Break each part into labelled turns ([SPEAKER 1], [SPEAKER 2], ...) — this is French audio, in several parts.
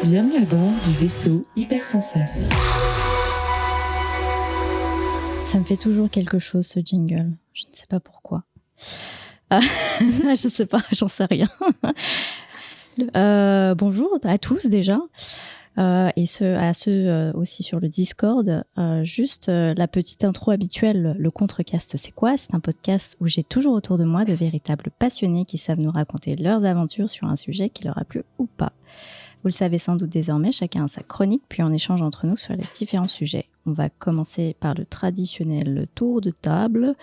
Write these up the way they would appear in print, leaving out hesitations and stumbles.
[SPEAKER 1] Bienvenue à bord du vaisseau Hypersensas.
[SPEAKER 2] Ça me fait toujours quelque chose, ce jingle. Je ne sais pas pourquoi. Je sais pas, j'en sais rien. Bonjour à tous déjà. Et à ceux aussi sur le Discord. Juste la petite intro habituelle, le Contrecast, c'est quoi ? C'est un podcast où j'ai toujours autour de moi de véritables passionnés qui savent nous raconter leurs aventures sur un sujet qui leur a plu ou pas. Vous le savez sans doute désormais, chacun a sa chronique, puis on échange entre nous sur les différents sujets. On va commencer par le traditionnel tour de table.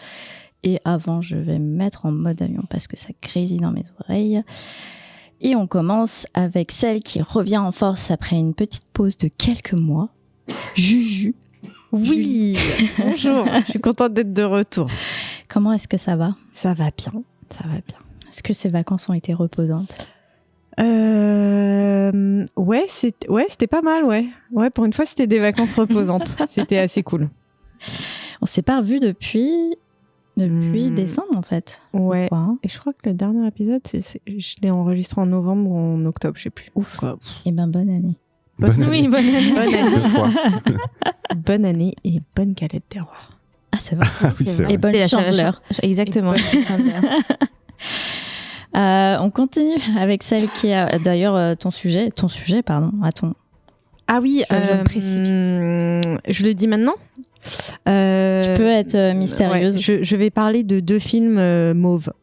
[SPEAKER 2] Et avant, je vais me mettre en mode avion parce que ça grésille dans mes oreilles. Et on commence avec celle qui revient en force après une petite pause de quelques mois. Juju.
[SPEAKER 3] Oui, bonjour, je suis contente d'être de retour.
[SPEAKER 2] Comment est-ce que ça va ?
[SPEAKER 3] Ça va bien, ça va bien.
[SPEAKER 2] Est-ce que ces vacances ont été reposantes ?
[SPEAKER 3] Ouais, c'était pas mal, ouais. Ouais, pour une fois, c'était des vacances reposantes. C'était assez cool.
[SPEAKER 2] On s'est pas revus depuis décembre, en fait.
[SPEAKER 3] Ouais.
[SPEAKER 2] Pourquoi, hein ?
[SPEAKER 3] Et je crois que le dernier épisode, je l'ai enregistré en novembre ou en octobre, je sais plus.
[SPEAKER 2] Ouf. Eh ben, bonne année.
[SPEAKER 3] Bonne année.
[SPEAKER 2] Oui, bonne année.
[SPEAKER 3] Bonne année.
[SPEAKER 4] Deux fois.
[SPEAKER 3] Bonne année et bonne galette des rois.
[SPEAKER 2] Ah, c'est vrai.
[SPEAKER 4] Oui, c'est vrai.
[SPEAKER 2] Et bonne chandeleur.
[SPEAKER 3] Exactement.
[SPEAKER 2] On continue avec celle qui a d'ailleurs ton sujet,
[SPEAKER 3] Ah oui,
[SPEAKER 2] je me précipite.
[SPEAKER 3] Je le dis maintenant.
[SPEAKER 2] Tu peux être mystérieuse.
[SPEAKER 3] Ouais, je vais parler de 2 films mauves.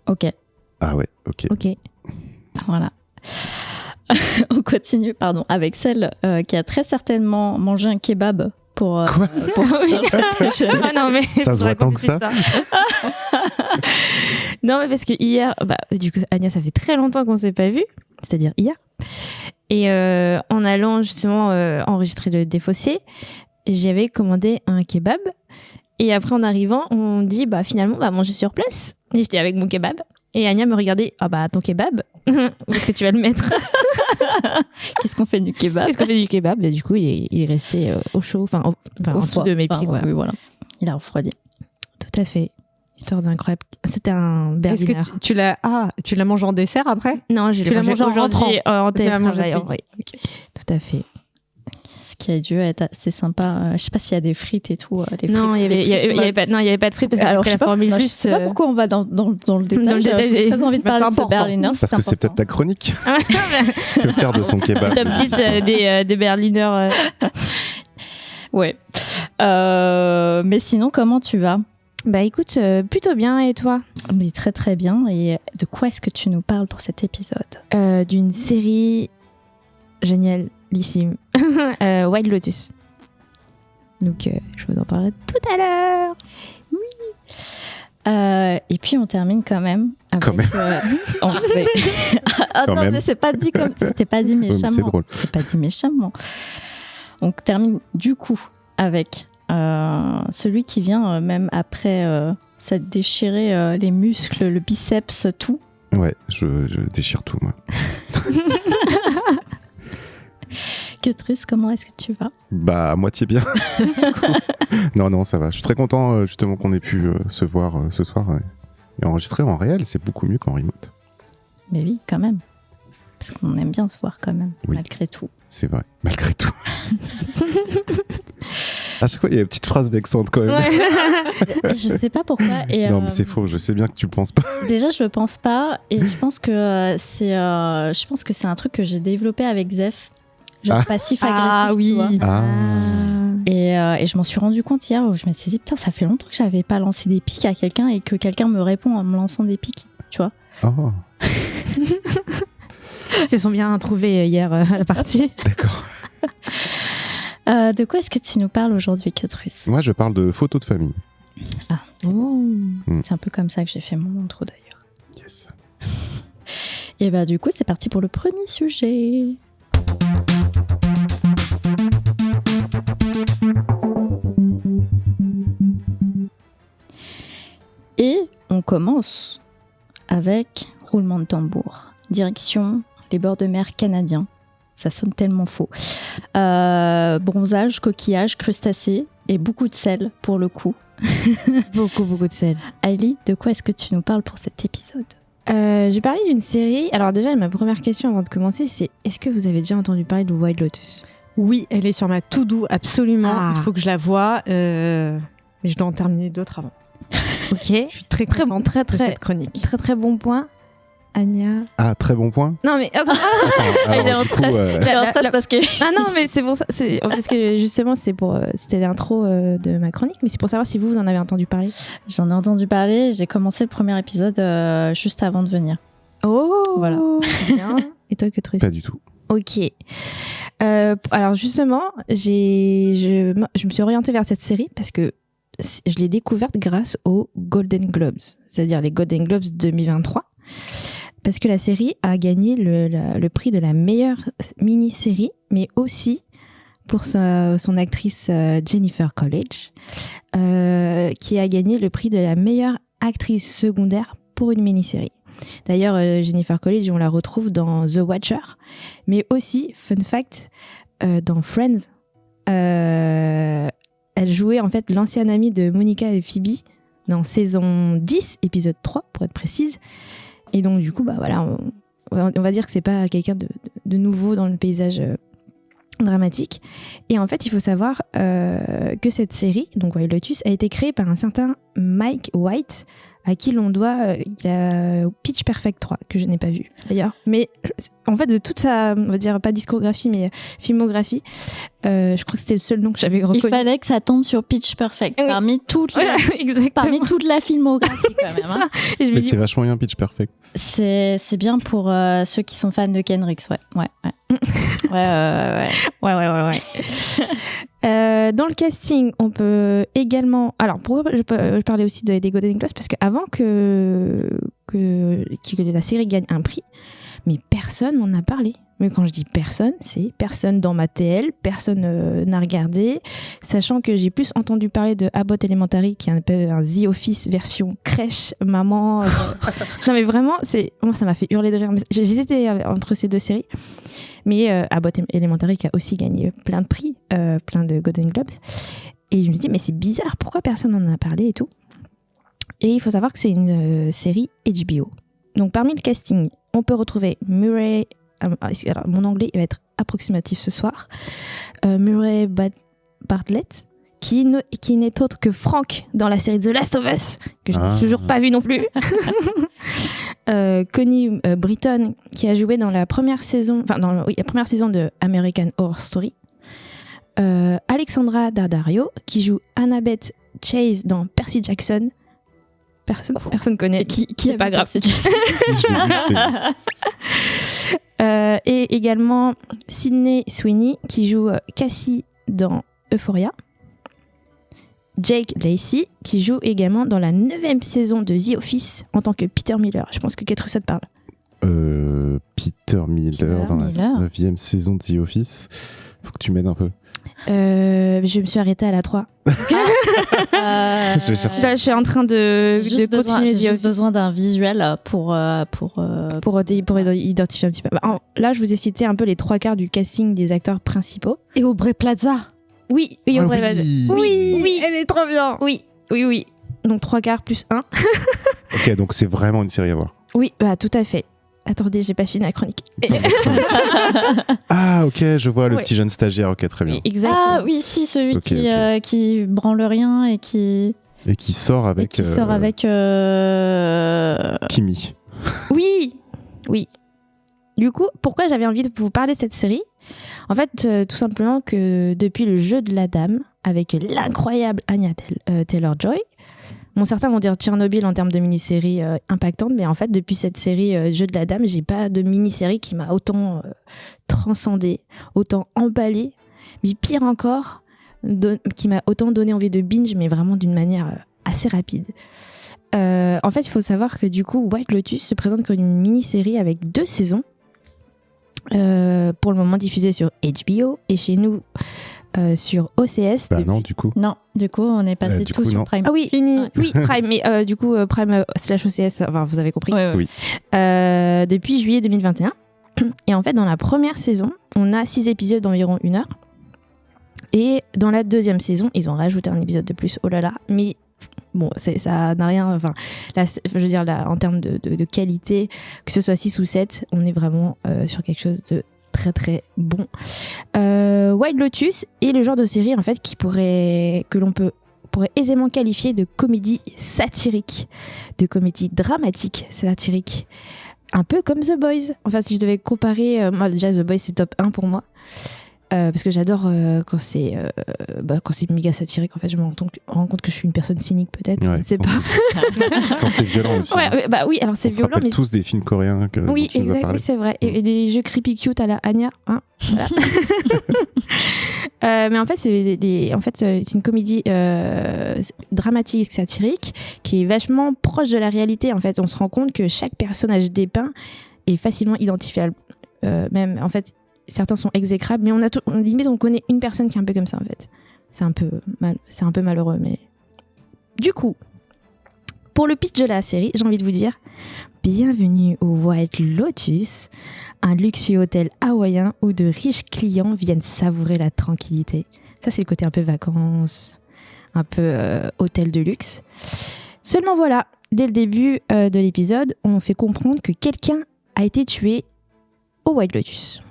[SPEAKER 2] Ok,
[SPEAKER 4] Ah ouais, ok.
[SPEAKER 2] voilà. On continue, avec celle qui a très certainement mangé un kebab pour...
[SPEAKER 4] Quoi
[SPEAKER 2] Oui.
[SPEAKER 5] Ah non, mais
[SPEAKER 4] Ça se voit tant que ça.
[SPEAKER 5] Non, mais parce que hier, du coup, Anya, ça fait très longtemps qu'on s'est pas vu, c'est-à-dire hier. Et en allant justement enregistrer le Défaussé, j'avais commandé un kebab. Et après, en arrivant, on dit, finalement, on va manger sur place. Et j'étais avec mon kebab. Et Anya me regardait, ton kebab, où est-ce que tu vas le mettre ?
[SPEAKER 2] Qu'est-ce qu'on fait du kebab ?
[SPEAKER 5] Qu'est-ce qu'on fait du kebab ? Du coup, il est resté au chaud, en dessous de mes pieds. Quoi.
[SPEAKER 2] Oui, voilà. Il a refroidi.
[SPEAKER 5] Tout à fait. Histoire d'incroyable. C'était un berliner.
[SPEAKER 3] Est-ce que tu l'as mangé en dessert après ?
[SPEAKER 5] Non, je l'ai mangé
[SPEAKER 3] en rentrant.
[SPEAKER 5] en
[SPEAKER 3] Tu l'as mangé
[SPEAKER 5] télétravail.
[SPEAKER 3] ce midi.
[SPEAKER 5] Oui. Tout à fait.
[SPEAKER 2] Ce qui a dû être assez sympa. Je sais pas s'il y a des frites et tout.
[SPEAKER 5] Non, il y avait pas de frites parce que
[SPEAKER 2] alors,
[SPEAKER 5] la formule
[SPEAKER 2] je
[SPEAKER 5] juste.
[SPEAKER 2] sais pas pourquoi on va dans le détail.
[SPEAKER 5] Dans le détail,
[SPEAKER 2] J'ai très envie de parler de ce
[SPEAKER 3] important.
[SPEAKER 2] Berliner.
[SPEAKER 4] Parce que c'est peut-être ta chronique. Tu veux faire de son kebab.
[SPEAKER 5] Top 10 des Berliner.
[SPEAKER 2] Ouais. Mais sinon, comment tu vas ?
[SPEAKER 5] Écoute, plutôt bien, et toi ?
[SPEAKER 2] Mais très très bien. Et de quoi est-ce que tu nous parles pour cet épisode ?
[SPEAKER 5] D'une série génialissime. Wild Lotus. Donc, je vous en parlerai tout à l'heure.
[SPEAKER 2] Oui. Et puis on termine quand même avec...
[SPEAKER 4] Quand même.
[SPEAKER 2] Ah
[SPEAKER 4] Quand
[SPEAKER 2] non,
[SPEAKER 4] même.
[SPEAKER 2] mais c'est pas dit comme... C'était pas dit méchamment.
[SPEAKER 4] C'est drôle.
[SPEAKER 2] C'est pas dit méchamment. On termine du coup avec celui qui vient même après s'être déchiré les muscles, le biceps, tout.
[SPEAKER 4] Ouais, je déchire tout, moi.
[SPEAKER 2] Ketrus, comment est-ce que tu vas ?
[SPEAKER 4] À moitié bien. Non, ça va. Je suis très content justement qu'on ait pu se voir ce soir et enregistrer en réel. C'est beaucoup mieux qu'en remote.
[SPEAKER 2] Mais oui, quand même. Parce qu'on aime bien se voir quand même,
[SPEAKER 4] Oui.
[SPEAKER 2] malgré tout.
[SPEAKER 4] C'est vrai, malgré tout. À chaque fois, il y a une petite phrase vexante quand même.
[SPEAKER 2] Je sais pas pourquoi. Et,
[SPEAKER 4] Non, mais c'est faux. Je sais bien que tu le penses pas.
[SPEAKER 2] Déjà, je le pense pas. Et je pense que c'est un truc que j'ai développé avec Zef. Genre passif-agressif,
[SPEAKER 3] Ah oui.
[SPEAKER 2] tu vois.
[SPEAKER 4] Ah.
[SPEAKER 2] Et je m'en suis rendu compte hier où je m'étais dit, putain, ça fait longtemps que j'avais pas lancé des pics à quelqu'un et que quelqu'un me répond en me lançant des pics, tu vois.
[SPEAKER 4] Oh,
[SPEAKER 5] Ils se sont bien trouvés hier à la partie.
[SPEAKER 4] d'accord.
[SPEAKER 2] De quoi est-ce que tu nous parles aujourd'hui, Ketrus ?
[SPEAKER 4] Moi, je parle de photos de famille.
[SPEAKER 2] Ah, c'est C'est un peu comme ça que j'ai fait mon intro d'ailleurs.
[SPEAKER 4] Yes.
[SPEAKER 2] Et du coup, c'est parti pour le premier sujet. Et on commence avec roulement de tambour. Direction les bords de mer canadiens. Ça sonne tellement faux. Bronzage, coquillage, crustacés et beaucoup de sel pour le coup.
[SPEAKER 5] Beaucoup de sel.
[SPEAKER 2] Ailey, de quoi est-ce que tu nous parles pour cet épisode ?
[SPEAKER 5] Je vais parler d'une série. Alors déjà, ma première question avant de commencer, c'est est-ce que vous avez déjà entendu parler de White Lotus ?
[SPEAKER 3] Oui, elle est sur ma to-do, absolument.
[SPEAKER 5] Ah.
[SPEAKER 3] Il faut que je la voie. Mais je dois en terminer d'autres avant.
[SPEAKER 5] Ok.
[SPEAKER 3] Je suis très contente de
[SPEAKER 5] très
[SPEAKER 3] cette chronique.
[SPEAKER 5] très bon point. Anya.
[SPEAKER 4] Ah, très bon point.
[SPEAKER 5] Non mais
[SPEAKER 4] Attends,
[SPEAKER 2] Elle est en
[SPEAKER 4] du coup,
[SPEAKER 2] stress. Elle est en stress parce que
[SPEAKER 5] ah non mais c'est pour ça, parce que justement c'était l'intro de ma chronique, mais c'est pour savoir si vous en avez entendu parler.
[SPEAKER 2] j'en ai entendu parler. J'ai commencé le premier épisode juste avant de venir.
[SPEAKER 5] Oh
[SPEAKER 2] Voilà.
[SPEAKER 5] Bien. Et toi que tu
[SPEAKER 4] pas du tout.
[SPEAKER 5] Ok. Alors justement, je me suis orientée vers cette série parce que je l'ai découverte grâce aux Golden Globes, c'est-à-dire les Golden Globes 2023, parce que la série a gagné le prix de la meilleure mini-série, mais aussi pour son actrice Jennifer Coolidge, qui a gagné le prix de la meilleure actrice secondaire pour une mini-série. D'ailleurs, Jennifer Coolidge, on la retrouve dans The Watcher, mais aussi, fun fact, dans Friends. Elle jouait en fait l'ancienne amie de Monica et Phoebe dans saison 10, épisode 3, pour être précise. Et donc, du coup, bah voilà, on va dire que c'est pas quelqu'un de nouveau dans le paysage dramatique. Et en fait, il faut savoir que cette série, donc White Lotus, a été créée par un certain Mike White, à qui l'on doit Pitch Perfect 3, que je n'ai pas vu d'ailleurs. Mais en fait, de toute sa, on va dire pas discographie, mais filmographie, je crois que c'était le seul nom que j'avais reconnu.
[SPEAKER 2] Il fallait que ça tombe sur Pitch Perfect
[SPEAKER 5] Oui.
[SPEAKER 2] parmi toute la filmographie quand même. Hein.
[SPEAKER 5] Et je me
[SPEAKER 4] Mais
[SPEAKER 5] dis,
[SPEAKER 4] c'est vachement bien Pitch Perfect.
[SPEAKER 2] C'est bien pour ceux qui sont fans de Kendrick, ouais. Ouais.
[SPEAKER 5] Dans le casting, on peut également... Alors, pourquoi je parlais aussi des Golden Globes ? Parce qu'avant que la série gagne un prix, mais personne m'en a parlé. Mais quand je dis personne, c'est personne dans ma TL, personne n'a regardé, sachant que j'ai plus entendu parler de Abbott Elementary, qui est un peu un The Office version crèche, maman. Non mais vraiment, moi ça m'a fait hurler de rire. J'hésitais entre ces deux séries. Mais Abbott Elementary qui a aussi gagné plein de prix, plein de Golden Globes. Et je me dis, mais c'est bizarre, pourquoi personne n'en a parlé et tout ? Et il faut savoir que c'est une série HBO. Donc parmi le casting, on peut retrouver Murray... Alors, mon anglais il va être approximatif ce soir. Murray Bartlett, qui n'est autre que Frank dans la série The Last of Us, que je n'ai toujours pas vu non plus. Connie Britton, qui a joué dans la première saison, la première saison de American Horror Story. Alexandra Daddario, qui joue Annabeth Chase dans Percy Jackson. Personne connaît. Qui est pas grave.
[SPEAKER 4] Si, je l'ai vu.
[SPEAKER 5] Et également Sydney Sweeney qui joue Cassie dans Euphoria. Jake Lacey qui joue également dans la 9e saison de The Office en tant que Peter Miller. Je pense que Kate Russell parle.
[SPEAKER 4] Peter Miller dans la 9e saison de The Office. Faut que tu m'aides un peu.
[SPEAKER 5] Je me suis arrêtée à la 3.
[SPEAKER 4] Je vais chercher.
[SPEAKER 5] Là, je suis en train de continuer The
[SPEAKER 2] J'ai
[SPEAKER 5] Office.
[SPEAKER 2] besoin d'un visuel pour
[SPEAKER 5] identifier un petit peu. Là, je vous ai cité un peu les 3/4 du casting des acteurs principaux.
[SPEAKER 3] Et Aubrey Plaza.
[SPEAKER 5] Oui,
[SPEAKER 4] Ah
[SPEAKER 5] Aubrey Plaza. Oui,
[SPEAKER 3] Elle est trop bien.
[SPEAKER 5] Oui. Donc 3/4 plus 1.
[SPEAKER 4] Ok, donc c'est vraiment une série à voir.
[SPEAKER 5] Oui, bah tout à fait. Attendez, j'ai pas fini la chronique.
[SPEAKER 4] Ah, ok, je vois le
[SPEAKER 5] Ouais.
[SPEAKER 4] petit jeune stagiaire. Ok, très bien.
[SPEAKER 5] Exactement.
[SPEAKER 2] Ah oui, si, celui
[SPEAKER 4] Ok.
[SPEAKER 2] qui branle rien et qui
[SPEAKER 4] Sort avec.
[SPEAKER 2] sort avec.
[SPEAKER 4] Kimi.
[SPEAKER 5] Oui. Du coup, pourquoi j'avais envie de vous parler de cette série ? En fait, tout simplement que depuis le jeu de la dame, avec l'incroyable Anya Taylor-Joy, certains vont dire Tchernobyl en termes de mini-série impactante, mais en fait, depuis cette série Jeu de la Dame, j'ai pas de mini-série qui m'a autant transcendée, autant emballée, mais pire encore, qui m'a autant donné envie de binge, mais vraiment d'une manière assez rapide. En fait, il faut savoir que du coup, White Lotus se présente comme une mini-série avec 2 saisons, pour le moment diffusée sur HBO, et chez nous, sur OCS.
[SPEAKER 4] Bah non, du coup.
[SPEAKER 2] Non, du coup, on est passé
[SPEAKER 4] Du
[SPEAKER 2] tout
[SPEAKER 4] coup,
[SPEAKER 2] sur
[SPEAKER 4] non.
[SPEAKER 2] Prime.
[SPEAKER 5] Ah oui,
[SPEAKER 2] Fini.
[SPEAKER 5] oui, Prime, mais du coup, Prime / OCS, enfin, vous avez compris.
[SPEAKER 2] Ouais.
[SPEAKER 4] Oui.
[SPEAKER 5] Depuis juillet 2021. Et en fait, dans la première saison, on a 6 épisodes d'environ 1 heure. Et dans la 2e saison, ils ont rajouté un épisode de plus. Oh là là. Mais Bon, ça n'a rien. Enfin, là, je veux dire, là, en termes de qualité, que ce soit 6 ou 7, on est vraiment sur quelque chose de très très bon. White Lotus est le genre de série en fait que l'on pourrait aisément qualifier de comédie satirique, de comédie dramatique satirique. Un peu comme The Boys. En fait, si je devais comparer, moi déjà The Boys c'est top 1 pour moi. Parce que j'adore quand c'est méga satirique. En fait, je me rends compte que je suis une personne cynique peut-être.
[SPEAKER 4] Ouais,
[SPEAKER 5] je sais pas.
[SPEAKER 4] Quand c'est violent aussi.
[SPEAKER 5] Ouais, bah oui, alors c'est
[SPEAKER 4] On
[SPEAKER 5] violent,
[SPEAKER 4] se rappelle
[SPEAKER 5] mais
[SPEAKER 4] tous des films coréens que
[SPEAKER 5] oui,
[SPEAKER 4] dont tu nous as
[SPEAKER 5] exact,
[SPEAKER 4] parlé.
[SPEAKER 5] oui, c'est vrai. Et des jeux creepy cute à la Anya. Hein, voilà. Mais en fait, c'est une comédie dramatique, satirique, qui est vachement proche de la réalité. En fait, on se rend compte que chaque personnage dépeint est facilement identifiable. Même, en fait, certains sont exécrables, mais limite, on connaît une personne qui est un peu comme ça, en fait. C'est un peu malheureux, mais... Du coup, pour le pitch de la série, j'ai envie de vous dire bienvenue au White Lotus, un luxueux hôtel hawaïen où de riches clients viennent savourer la tranquillité. Ça, c'est le côté un peu vacances, un peu hôtel de luxe. Seulement voilà, dès le début de l'épisode, on fait comprendre que quelqu'un a été tué au White Lotus.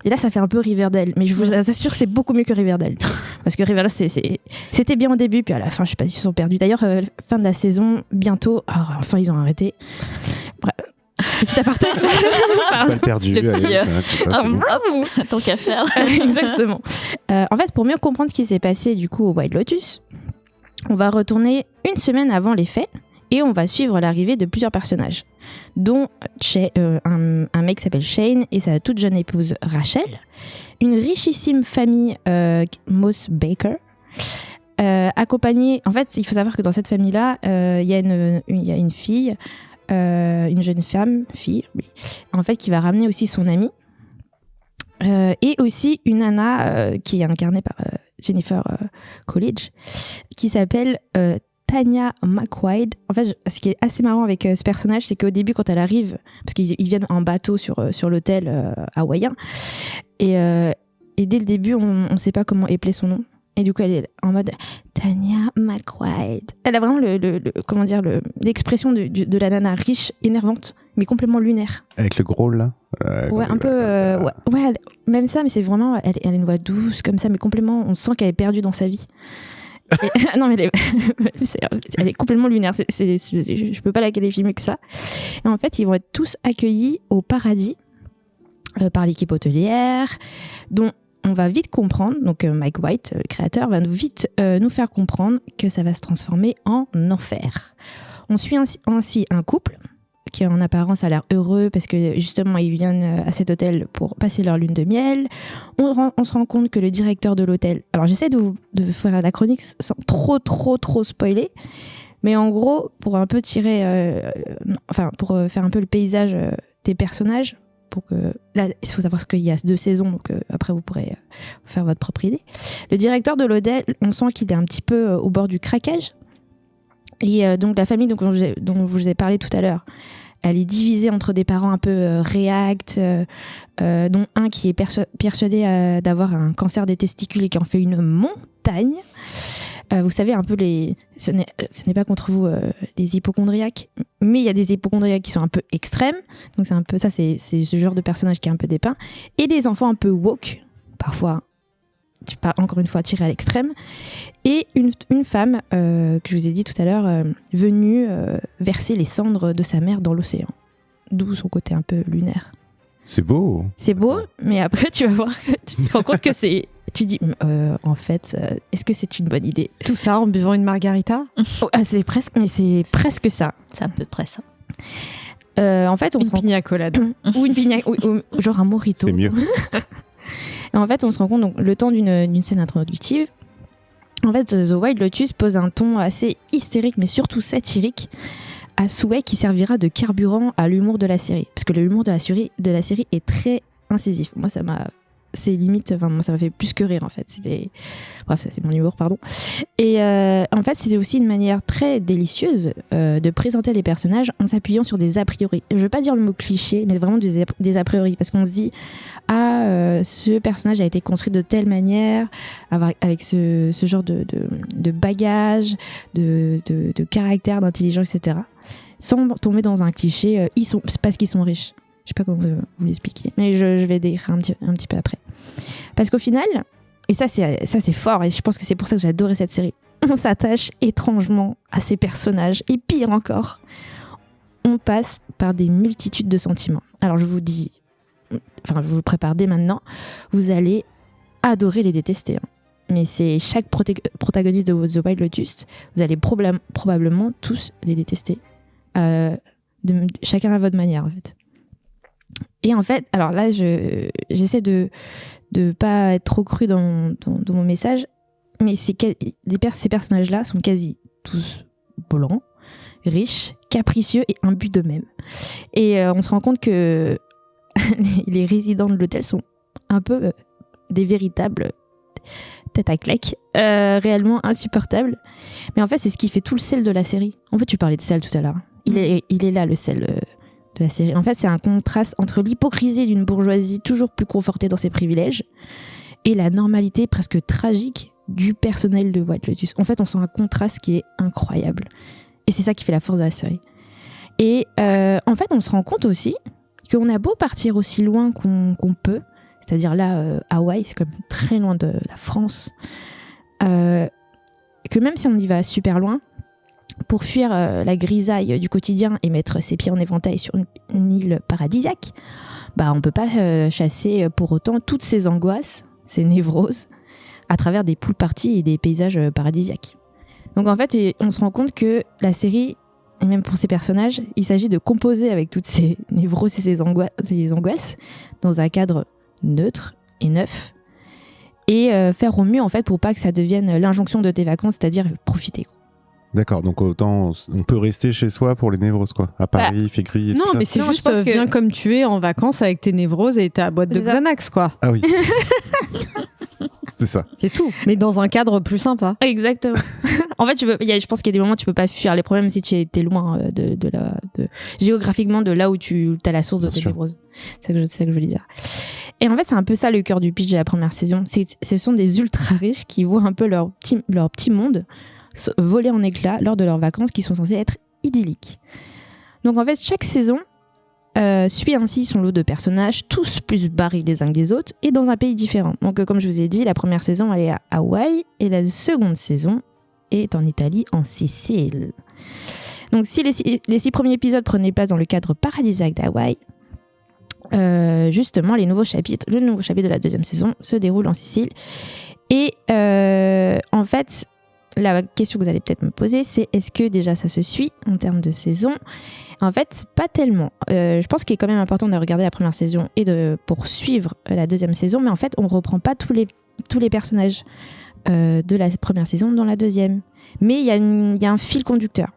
[SPEAKER 5] Et là, ça fait un peu Riverdale, mais je vous assure que c'est beaucoup mieux que Riverdale. Parce que Riverdale, c'était bien au début, puis à la fin, je sais pas s'ils se sont perdus. D'ailleurs, fin de la saison, bientôt, enfin, ils ont arrêté. Bref, petit aparté.
[SPEAKER 4] C'est pas perdu.
[SPEAKER 2] Le petit,
[SPEAKER 4] allez, tout ça, c'est bon.
[SPEAKER 2] Tant qu'à faire.
[SPEAKER 5] Exactement. En fait, pour mieux comprendre ce qui s'est passé du coup au White Lotus, on va retourner une semaine avant les faits et on va suivre l'arrivée de plusieurs personnages, dont un mec qui s'appelle Shane et sa toute jeune épouse Rachel, une richissime famille Moss Baker, accompagnée... En fait, il faut savoir que dans cette famille-là, il y a une fille, une jeune fille, oui, en fait, qui va ramener aussi son amie, et aussi une nana qui est incarnée par Jennifer Coolidge, qui s'appelle Tanya McQuaid. En fait, ce qui est assez marrant avec ce personnage, c'est qu'au début, quand elle arrive, parce qu'ils viennent en bateau sur l'hôtel hawaïen, et dès le début, on ne sait pas comment épeler son nom. Et du coup, elle est en mode Tanya McQuaid. Elle a vraiment l'expression de la nana riche, énervante, mais complètement lunaire.
[SPEAKER 4] Avec le gros là.
[SPEAKER 5] Ouais, un peu. Ouais, même ça, mais c'est vraiment. Elle a une voix douce comme ça, mais complètement. On sent qu'elle est perdue dans sa vie. Non, mais elle est complètement lunaire. Je peux pas la qualifier mieux que ça. Et en fait, ils vont être tous accueillis au paradis par l'équipe hôtelière, dont on va vite comprendre, donc Mike White, le créateur, va vite nous faire comprendre que ça va se transformer en enfer. On suit ainsi un couple qui en apparence a l'air heureux parce que justement ils viennent à cet hôtel pour passer leur lune de miel. On se rend compte que le directeur de l'hôtel... Alors j'essaie de faire la chronique sans trop spoiler, mais en gros, pour un peu pour faire un peu le paysage des personnages, là, il faut savoir qu'il y a 2 saisons, donc après vous pourrez faire votre propre idée. Le directeur de l'hôtel, on sent qu'il est un petit peu au bord du craquage. Et donc la famille dont je vous ai parlé tout à l'heure, elle est divisée entre des parents un peu réacts, dont un qui est persuadé d'avoir un cancer des testicules et qui en fait une montagne. Vous savez, un peu ce n'est pas contre vous les hypocondriaques, mais il y a des hypocondriaques qui sont un peu extrêmes. Donc c'est un peu ça, c'est ce genre de personnage qui est un peu dépeint. Et des enfants un peu woke, parfois, pas encore une fois tirés à l'extrême. Et une femme, que je vous ai dit tout à l'heure, venue verser les cendres de sa mère dans l'océan. D'où son côté un peu lunaire.
[SPEAKER 4] C'est beau.
[SPEAKER 5] C'est beau, mais après tu vas voir, tu te rends compte que c'est... Tu dis, en fait, est-ce que c'est une bonne idée ?
[SPEAKER 3] Tout ça en buvant une margarita ?
[SPEAKER 5] C'est presque ça.
[SPEAKER 2] C'est à peu près ça.
[SPEAKER 5] En fait,
[SPEAKER 3] Une pina colada.
[SPEAKER 5] Ou une pina... ou genre un mojito.
[SPEAKER 4] C'est mieux.
[SPEAKER 5] Et en fait, on se rend compte, donc, le temps d'une scène introductive, en fait, The White Lotus pose un ton assez hystérique, mais surtout satirique, à souhait, qui servira de carburant à l'humour de la série. Parce que l'humour de la série est très incisif. Moi, ça m'a c'est limite, enfin moi ça m'a fait plus que rire en fait. Bref, ça c'est mon humour, pardon. Et en fait c'était aussi une manière très délicieuse de présenter les personnages en s'appuyant sur des a priori. Je veux pas dire le mot cliché, mais vraiment des a priori, parce qu'on se dit ce personnage a été construit de telle manière, avec ce genre de bagage, de caractère, d'intelligence, etc. Sans tomber dans un cliché, c'est parce qu'ils sont riches. Je sais pas comment vous l'expliquer, mais je vais décrire un petit peu après. Parce qu'au final, et ça c'est fort, et je pense que c'est pour ça que j'ai adoré cette série, on s'attache étrangement à ces personnages, et pire encore, on passe par des multitudes de sentiments. Alors je vous vous prépare dès maintenant, vous allez adorer les détester. Hein. Mais c'est chaque protagoniste de The White Lotus, vous allez probablement tous les détester. Chacun à votre manière en fait. Et en fait, alors là, j'essaie de pas être trop cru dans mon message, mais ces personnages-là sont quasi tous blancs, riches, capricieux et imbus d'eux-mêmes. Et on se rend compte que les résidents de l'hôtel sont un peu des véritables têtes à claque, réellement insupportables. Mais en fait, c'est ce qui fait tout le sel de la série. En fait, tu parlais de sel tout à l'heure. Il est là, le sel de la série. En fait, c'est un contraste entre l'hypocrisie d'une bourgeoisie toujours plus confortée dans ses privilèges et la normalité presque tragique du personnel de White Lotus. En fait, on sent un contraste qui est incroyable. Et c'est ça qui fait la force de la série. Et en fait, on se rend compte aussi qu'on a beau partir aussi loin qu'on peut, c'est-à-dire là, Hawaï, c'est comme très loin de la France, que même si on y va super loin, pour fuir la grisaille du quotidien et mettre ses pieds en éventail sur une île paradisiaque, on peut pas chasser pour autant toutes ces angoisses, ces névroses, à travers des pool parties et des paysages paradisiaques. Donc en fait, on se rend compte que la série, et même pour ces personnages, il s'agit de composer avec toutes ces névroses et ces angoisses dans un cadre neutre et neuf, et faire au mieux en fait pour pas que ça devienne l'injonction de tes vacances, c'est-à-dire profiter.
[SPEAKER 4] D'accord, donc autant on peut rester chez soi pour les névroses, quoi. À Paris, il fait gris. Et
[SPEAKER 3] non,
[SPEAKER 4] tout
[SPEAKER 3] mais
[SPEAKER 4] ça.
[SPEAKER 3] c'est juste viens comme tu es en vacances avec tes névroses et ta boîte de Xanax, quoi.
[SPEAKER 4] Ah oui. C'est ça.
[SPEAKER 3] C'est tout, mais dans un cadre plus sympa.
[SPEAKER 5] Exactement. En fait, je pense qu'il y a des moments où tu peux pas fuir les problèmes si tu es loin géographiquement de là où tu as la source de tes névroses. C'est ça que je voulais dire. Et en fait, c'est un peu ça le cœur du pitch de la première saison. Ce sont des ultra riches qui voient un peu leur petit monde voler en éclats lors de leurs vacances qui sont censées être idylliques. Donc en fait, chaque saison suit ainsi son lot de personnages, tous plus barrés les uns que les autres, et dans un pays différent. Donc comme je vous ai dit, la première saison elle est à Hawaï, et la seconde saison est en Italie, en Sicile. Donc si les 6 premiers épisodes prenaient place dans le cadre paradisiaque d'Hawaï, justement le nouveau chapitre de la deuxième saison se déroule en Sicile. Et en fait, la question que vous allez peut-être me poser, c'est est-ce que déjà ça se suit en termes de saison ? En fait, pas tellement. Je pense qu'il est quand même important de regarder la première saison et de poursuivre la deuxième saison, mais en fait, on reprend pas tous les personnages de la première saison dans la deuxième. Mais il y a un fil conducteur.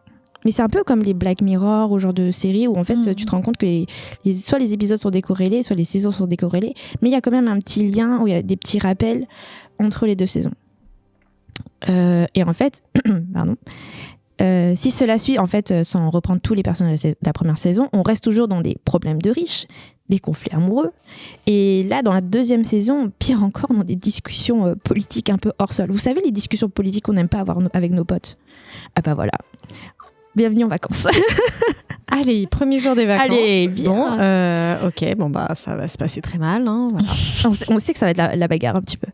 [SPEAKER 5] Mais c'est un peu comme les Black Mirror ou genre de séries où en fait tu te rends compte que soit les épisodes sont décorrélés, soit les saisons sont décorrélées, mais il y a quand même un petit lien où il y a des petits rappels entre les deux saisons. Et en fait, si cela suit, en fait, sans reprendre tous les personnages de la première saison, on reste toujours dans des problèmes de riches, des conflits amoureux, et là, dans la deuxième saison, pire encore, dans des discussions politiques un peu hors sol. Vous savez, les discussions politiques qu'on n'aime pas avoir avec nos potes. Ah bah voilà. Bienvenue en vacances.
[SPEAKER 3] Allez, premier jour des vacances.
[SPEAKER 5] Allez, bien.
[SPEAKER 3] Bon, ok, ça va se passer très mal. Hein, voilà.
[SPEAKER 5] on sait que ça va être la bagarre un petit peu.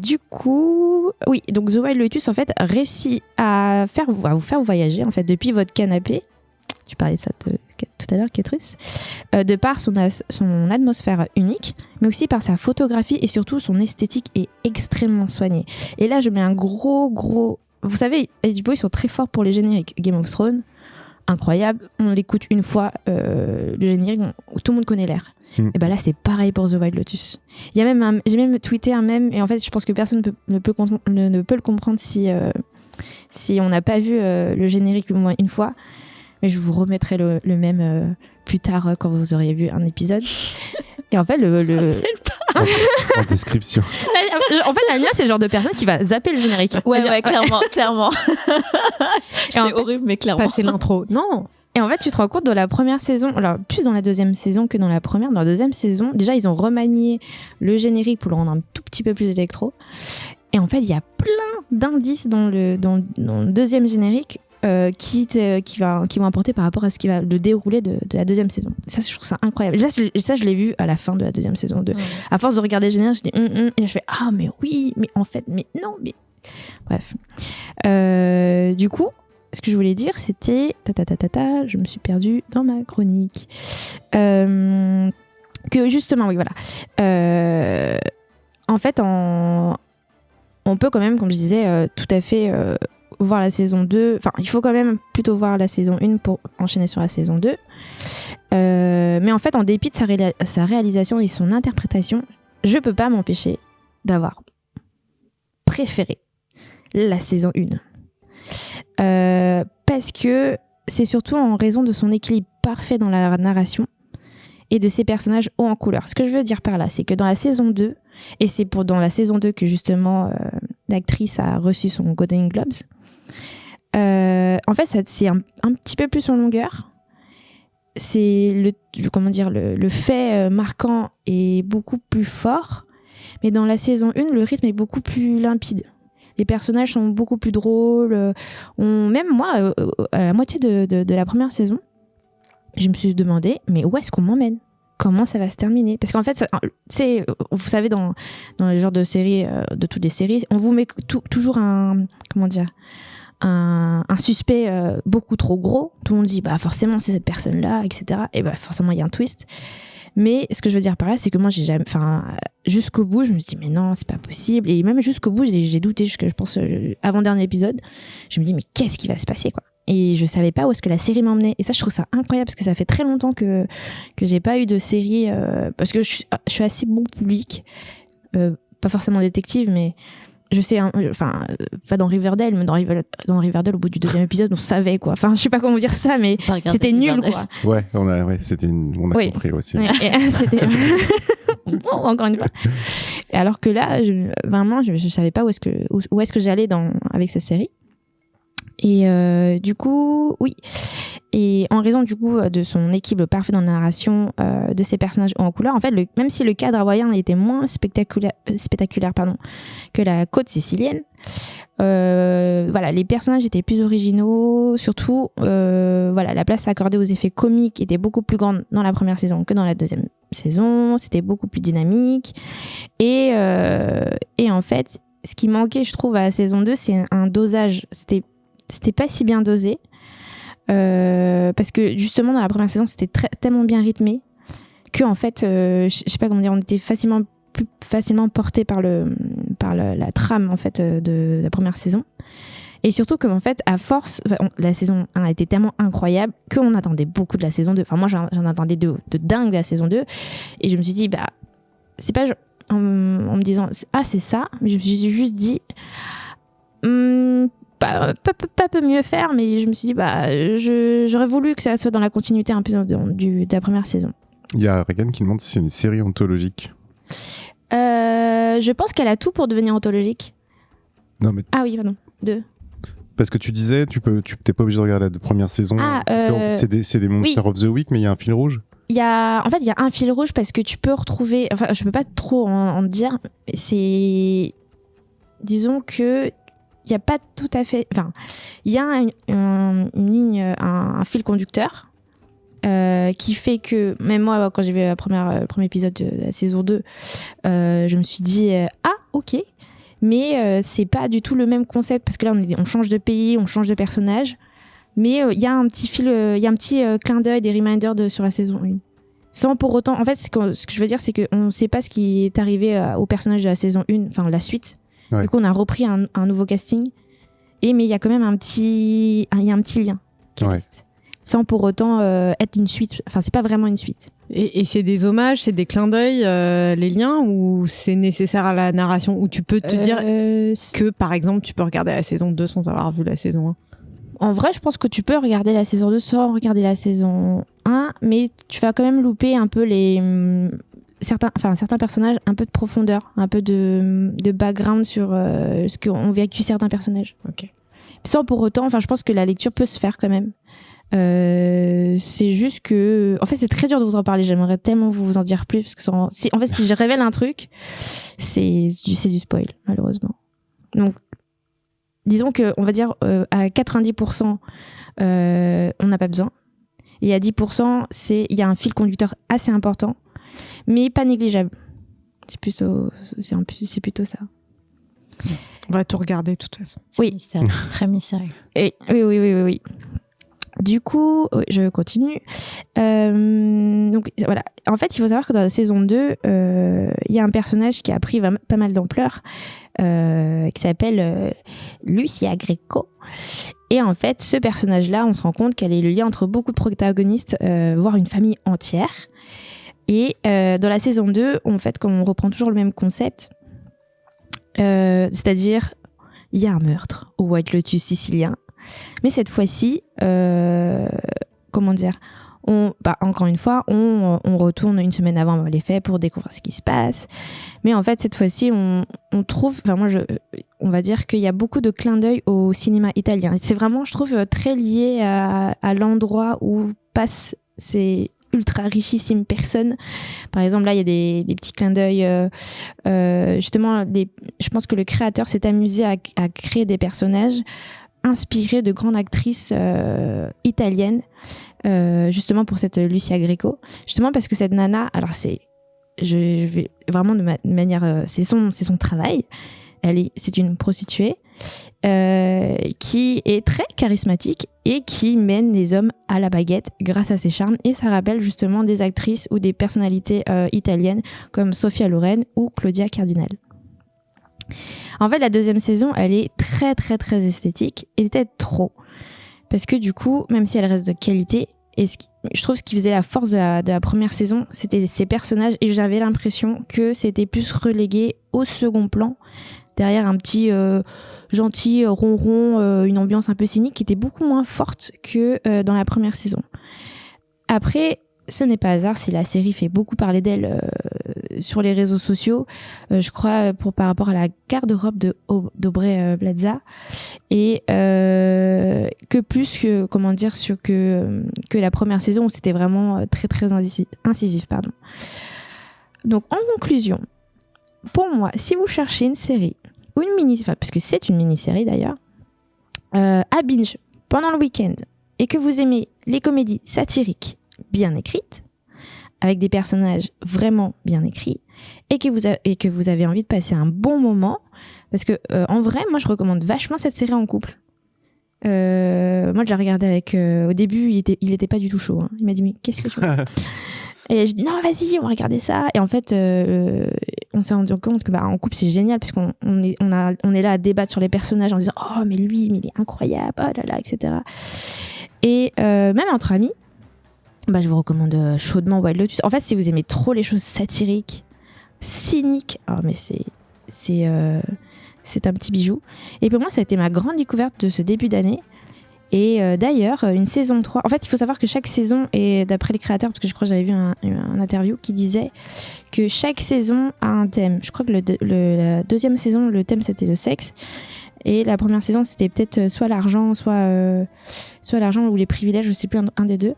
[SPEAKER 5] Du coup, oui, donc The White Lotus en fait réussit à vous faire voyager en fait depuis votre canapé. Tu parlais de ça tout à l'heure, Kétrus. De par son atmosphère unique, mais aussi par sa photographie et surtout son esthétique est extrêmement soignée. Et là, je mets un gros. Vous savez, HBO, ils sont très forts pour les génériques. Game of Thrones, incroyable. On l'écoute une fois, le générique, tout le monde connaît l'air. Et ben là, c'est pareil pour The White Lotus. J'ai même tweeté un mème, et en fait, je pense que personne ne peut le comprendre si on n'a pas vu le générique au moins une fois. Mais je vous remettrai le mème plus tard quand vous aurez vu un épisode. Et en fait,
[SPEAKER 4] en description.
[SPEAKER 5] En fait, Anya, c'est le genre de personne qui va zapper le générique.
[SPEAKER 2] Ouais, clairement.
[SPEAKER 5] Et en
[SPEAKER 2] C'est horrible, mais clairement.
[SPEAKER 3] Passer l'intro. Non.
[SPEAKER 5] Et en fait, tu te rends compte dans la première saison, alors plus dans la deuxième saison que dans la première, dans la deuxième saison, déjà ils ont remanié le générique pour le rendre un tout petit peu plus électro. Et en fait, il y a plein d'indices dans le deuxième générique qui vont apporter par rapport à ce qui va le dérouler de la deuxième saison. Ça, je trouve ça incroyable. Déjà, ça, je l'ai vu à la fin de la deuxième saison. À force de regarder le générique, je dis et je fais ah mais oui, mais en fait, mais non, mais bref. Du coup. Ce que je voulais dire, c'était je me suis perdue dans ma chronique. Que justement, oui, voilà. En fait, on peut quand même, comme je disais, tout à fait voir la saison 2. Enfin, il faut quand même plutôt voir la saison 1 pour enchaîner sur la saison 2. Mais en fait, en dépit de sa réalisation et son interprétation, je peux pas m'empêcher d'avoir préféré la saison 1. Parce que c'est surtout en raison de son équilibre parfait dans la narration et de ses personnages hauts en couleur. Ce que je veux dire par là, c'est que dans la saison 2, et c'est dans la saison 2 que justement l'actrice a reçu son Golden Globes, en fait c'est un petit peu plus en longueur. C'est le fait marquant est beaucoup plus fort, mais dans la saison 1, le rythme est beaucoup plus limpide. Les personnages sont beaucoup plus drôles. Même moi, à la moitié de la première saison, je me suis demandé, mais où est-ce qu'on m'emmène ? Comment ça va se terminer ? Parce qu'en fait, vous savez, dans le genre de séries, de toutes les séries, on vous met toujours un suspect beaucoup trop gros. Tout le monde dit, bah forcément, c'est cette personne-là, etc. Et bah forcément, il y a un twist. Mais ce que je veux dire par là, c'est que moi, jusqu'au bout, je me suis dit, mais non, c'est pas possible. Et même jusqu'au bout, j'ai douté, je pense, avant-dernier épisode, je me dis, mais qu'est-ce qui va se passer, quoi ? Et je savais pas où est-ce que la série m'emmenait. Et ça, je trouve ça incroyable, parce que ça fait très longtemps que j'ai pas eu de série, parce que je suis assez bon public, pas forcément détective, mais je sais, pas dans Riverdale, mais dans Riverdale, au bout du deuxième épisode, on savait, quoi. Enfin, je sais pas comment dire ça, mais c'était nul, quoi.
[SPEAKER 4] Ouais, on a compris aussi.
[SPEAKER 5] Ouais, c'était... bon, encore une fois. Et alors que là, vraiment, je savais pas où est-ce que j'allais avec cette série. Et du coup, oui. Et en raison du coup de son équilibre parfait dans la narration, de ses personnages hauts en couleur, en fait, même si le cadre hawaïen était moins spectaculaire que la côte sicilienne, voilà, les personnages étaient plus originaux. Surtout, voilà, la place accordée aux effets comiques était beaucoup plus grande dans la première saison que dans la deuxième saison. C'était beaucoup plus dynamique. Et en fait, ce qui manquait, je trouve, à la saison 2, c'est un dosage. C'était pas si bien dosé. Parce que justement dans la première saison c'était tellement bien rythmé que en fait je sais pas comment dire, on était plus facilement porté par la trame en fait de la première saison, et surtout que en fait à force la saison 1 a été tellement incroyable qu'on attendait beaucoup de la saison 2. Enfin moi j'en attendais de dingue de la saison 2, et je me suis dit bah c'est pas en me disant ah c'est ça, mais je me suis juste dit pas peut mieux faire, mais je me suis dit j'aurais voulu que ça soit dans la continuité un peu de la première saison.
[SPEAKER 4] Il y a Regan qui demande si c'est une série anthologique.
[SPEAKER 5] Je pense qu'elle a tout pour devenir anthologique.
[SPEAKER 4] Non mais
[SPEAKER 5] ah oui pardon, 2.
[SPEAKER 4] Parce que tu disais tu t'es pas obligé de regarder la première saison, parce que c'est des Monster of the Week, mais il y a un fil rouge.
[SPEAKER 5] Il y a un fil rouge parce que tu peux retrouver, enfin je peux pas trop en dire, mais c'est, disons que il n'y a pas tout à fait... Enfin, il y a une ligne, un fil conducteur qui fait que... Même moi, quand j'ai vu le premier épisode de la saison 2, je me suis dit ah, ok. Mais c'est pas du tout le même concept, parce que là, on change de pays, on change de personnage. Mais il y a un petit fil, il y a un petit clin d'œil, des reminders sur la saison 1. Sans pour autant... En fait, ce que je veux dire, c'est qu'on ne sait pas ce qui est arrivé au personnage de la saison 1, enfin la suite. Ouais. Du coup, on a repris un nouveau casting, mais il y a quand même un petit lien qui reste, sans pour autant être une suite. Enfin, c'est pas vraiment une suite.
[SPEAKER 3] Et c'est des hommages, c'est des clins d'œil, les liens, ou c'est nécessaire à la narration, ou tu peux te dire que, par exemple, tu peux regarder la saison 2 sans avoir vu la saison 1?
[SPEAKER 5] En vrai, je pense que tu peux regarder la saison 2 sans regarder la saison 1, mais tu vas quand même louper un peu certains personnages un peu de profondeur, un peu de background sur ce qu'ont vécu certains personnages.
[SPEAKER 3] Ok.
[SPEAKER 5] Sans pour autant, je pense que la lecture peut se faire quand même. C'est juste que, en fait, c'est très dur de vous en parler. J'aimerais tellement vous en dire plus parce que si je révèle un truc, c'est du spoil malheureusement. Donc, disons que, on va dire à 90%, on n'a pas besoin. Et à 10%, il y a un fil conducteur assez important, mais pas négligeable. C'est plutôt ça.
[SPEAKER 3] On va tout regarder de toute façon.
[SPEAKER 2] C'est très mystérieux.
[SPEAKER 5] Et, oui. Du coup, je continue. Donc voilà. En fait, il faut savoir que dans la saison 2, il y a un personnage qui a pris pas mal d'ampleur, qui s'appelle Lucia Greco. Et en fait, ce personnage-là, on se rend compte qu'elle est le lien entre beaucoup de protagonistes, voire une famille entière. Et dans la saison 2, en fait, comme on reprend toujours le même concept, c'est-à-dire, il y a un meurtre au White Lotus sicilien. Mais cette fois-ci, encore une fois, on retourne une semaine avant les faits pour découvrir ce qui se passe. Mais en fait, cette fois-ci, on trouve, on va dire qu'il y a beaucoup de clins d'œil au cinéma italien. Et c'est vraiment, je trouve, très lié à l'endroit où passent ces ultra richissimes personnes. Par exemple, là, il y a des petits clins d'œil. Justement, je pense que le créateur s'est amusé à créer des personnages inspirée de grandes actrices italiennes, justement pour cette Lucia Greco, justement parce que cette nana, alors je vais vraiment de manière, c'est son travail, c'est une prostituée qui est très charismatique et qui mène les hommes à la baguette grâce à ses charmes, et ça rappelle justement des actrices ou des personnalités italiennes comme Sofia Loren ou Claudia Cardinal. En fait, la deuxième saison, elle est très très très esthétique, et peut-être trop. Parce que du coup, même si elle reste de qualité, je trouve ce qui faisait la force de la première saison, c'était ses personnages, et j'avais l'impression que c'était plus relégué au second plan, derrière un petit gentil ronron, une ambiance un peu cynique qui était beaucoup moins forte que dans la première saison. Après, ce n'est pas hasard si la série fait beaucoup parler d'elle sur les réseaux sociaux, je crois par rapport à la garde-robe d'Aubrey Plaza, et que plus que, que la première saison où c'était vraiment très très incisif. Donc en conclusion, pour moi, si vous cherchez une série ou une mini-série, parce que c'est une mini-série d'ailleurs, à binge pendant le week-end, et que vous aimez les comédies satiriques bien écrites, avec des personnages vraiment bien écrits, et que vous avez envie de passer un bon moment, parce que en vrai, moi je recommande vachement cette série en couple. Moi je l'ai regardée avec... au début, il était pas du tout chaud. Hein. Il m'a dit, mais qu'est-ce que tu veux? Et je dis, non, vas-y, on va regarder ça. Et en fait, on s'est rendu compte que en couple, c'est génial, parce qu'on est là à débattre sur les personnages en disant, oh, mais lui, mais il est incroyable, oh là là, etc. Et même entre amis, je vous recommande chaudement White Lotus. En fait, si vous aimez trop les choses satiriques, cyniques, mais c'est un petit bijou. Et pour moi, ça a été ma grande découverte de ce début d'année. Et d'ailleurs, une saison 3... En fait, il faut savoir que chaque saison, et d'après les créateurs, parce que je crois que j'avais vu un interview qui disait que chaque saison a un thème. Je crois que la deuxième saison, le thème, c'était le sexe. Et la première saison, c'était peut-être soit l'argent, soit l'argent ou les privilèges, je sais plus, un des deux.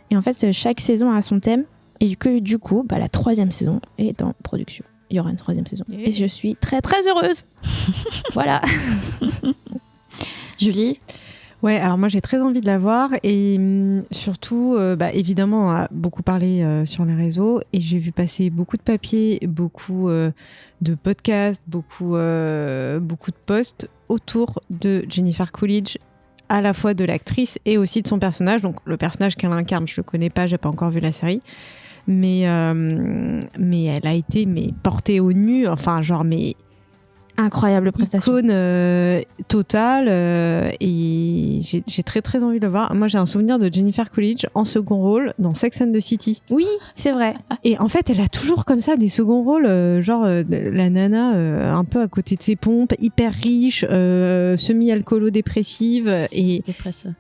[SPEAKER 5] Et en fait, chaque saison a son thème. Et que du coup, la troisième saison est en production. Il y aura une troisième saison. Et je suis très très heureuse. Voilà.
[SPEAKER 2] Julie?
[SPEAKER 3] Ouais, alors moi j'ai très envie de la voir, et surtout, évidemment, on a beaucoup parlé sur les réseaux, et j'ai vu passer beaucoup de papiers, beaucoup de podcasts, beaucoup de posts autour de Jennifer Coolidge, à la fois de l'actrice et aussi de son personnage. Donc le personnage qu'elle incarne, je le connais pas, j'ai pas encore vu la série, mais elle a été portée au nu,
[SPEAKER 5] Incroyable prestation.
[SPEAKER 3] icône totale et j'ai très très envie de le voir. Moi j'ai un souvenir de Jennifer Coolidge en second rôle dans Sex and the City.
[SPEAKER 5] Oui, c'est vrai.
[SPEAKER 3] Et en fait elle a toujours comme ça des seconds rôles, la nana un peu à côté de ses pompes, hyper riche, semi-alcoolo-dépressive et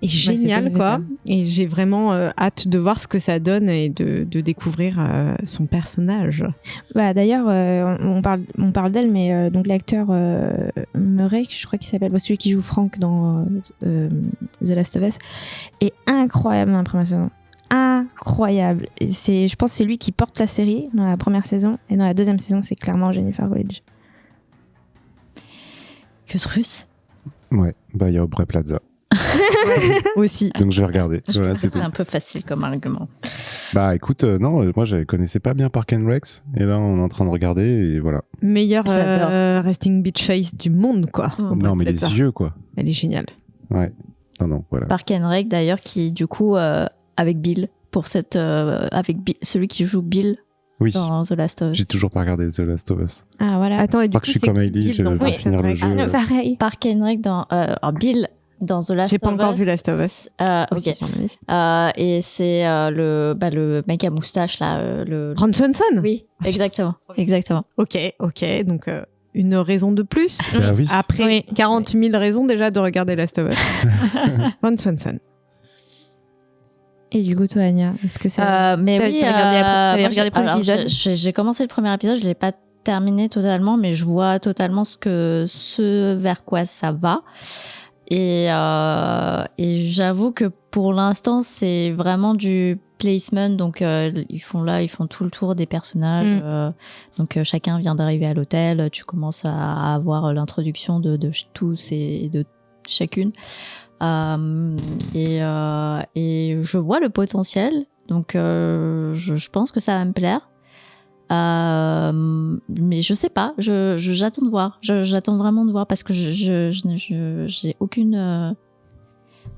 [SPEAKER 3] génial
[SPEAKER 5] c'est
[SPEAKER 3] quoi.
[SPEAKER 5] ça.
[SPEAKER 3] Et j'ai vraiment hâte de voir ce que ça donne et de découvrir son personnage.
[SPEAKER 5] Bah, d'ailleurs, on parle d'elle, mais donc l'acteur Murray, je crois qu'il s'appelle, celui qui joue Frank dans The Last of Us, est incroyable dans la première saison. Incroyable. Et je pense que c'est lui qui porte la série dans la première saison, et dans la deuxième saison, c'est clairement Jennifer Coolidge.
[SPEAKER 2] Que truc.
[SPEAKER 4] Ouais, bah il y a Aubrey Plaza.
[SPEAKER 3] Aussi.
[SPEAKER 4] Donc je vais regarder.
[SPEAKER 2] Je
[SPEAKER 4] Voilà,
[SPEAKER 2] trouve
[SPEAKER 4] c'est
[SPEAKER 2] que c'est
[SPEAKER 4] tout.
[SPEAKER 2] un peu facile comme argument.
[SPEAKER 4] Bah écoute, non, moi je connaissais pas bien Park and Recs et là on est en train de regarder et voilà.
[SPEAKER 3] Meilleur
[SPEAKER 2] J'adore.
[SPEAKER 3] resting bitch face du monde quoi.
[SPEAKER 4] Non mais les
[SPEAKER 3] Plaza.
[SPEAKER 4] yeux quoi.
[SPEAKER 3] Elle est géniale.
[SPEAKER 4] Ouais. Non, voilà.
[SPEAKER 2] Park and Rec d'ailleurs qui du coup avec Bill pour cette celui qui joue Bill
[SPEAKER 4] Oui.
[SPEAKER 2] dans The Last of Us.
[SPEAKER 4] J'ai toujours pas regardé The Last of Us.
[SPEAKER 5] Ah, voilà.
[SPEAKER 3] Attends, et
[SPEAKER 4] Je crois que je suis comme Hailey, je vais finir le jeu.
[SPEAKER 5] Pareil.
[SPEAKER 2] Park and Rec dans Bill dans The Last of Us.
[SPEAKER 3] J'ai pas encore vu Last of Us.
[SPEAKER 2] Ok.
[SPEAKER 3] Sur ma liste.
[SPEAKER 2] Et c'est le mec à moustache là.
[SPEAKER 3] Ron Swanson.
[SPEAKER 2] Oui, exactement. Exactement.
[SPEAKER 3] Ok. Donc une raison de plus.
[SPEAKER 4] Bah oui.
[SPEAKER 3] Après
[SPEAKER 5] Oui.
[SPEAKER 3] 40 000 raisons déjà de regarder Last of Us. Ron Swanson.
[SPEAKER 5] Et du coup, toi, Anya, est-ce que ça...
[SPEAKER 2] Mais
[SPEAKER 5] T'avais
[SPEAKER 2] oui,
[SPEAKER 5] regardé
[SPEAKER 2] moi,
[SPEAKER 5] le premier
[SPEAKER 2] alors,
[SPEAKER 5] épisode.
[SPEAKER 2] j'ai commencé le premier épisode, je l'ai pas terminé totalement, mais je vois totalement ce vers quoi ça va. Et j'avoue que pour l'instant, c'est vraiment du placement. Donc, ils font tout le tour des personnages. Donc, chacun vient d'arriver à l'hôtel. Tu commences à avoir l'introduction de tous et de chacune. Et je vois le potentiel. Donc, je pense que ça va me plaire. Mais je sais pas, j'attends de voir. J'attends vraiment de voir parce que j'ai aucune,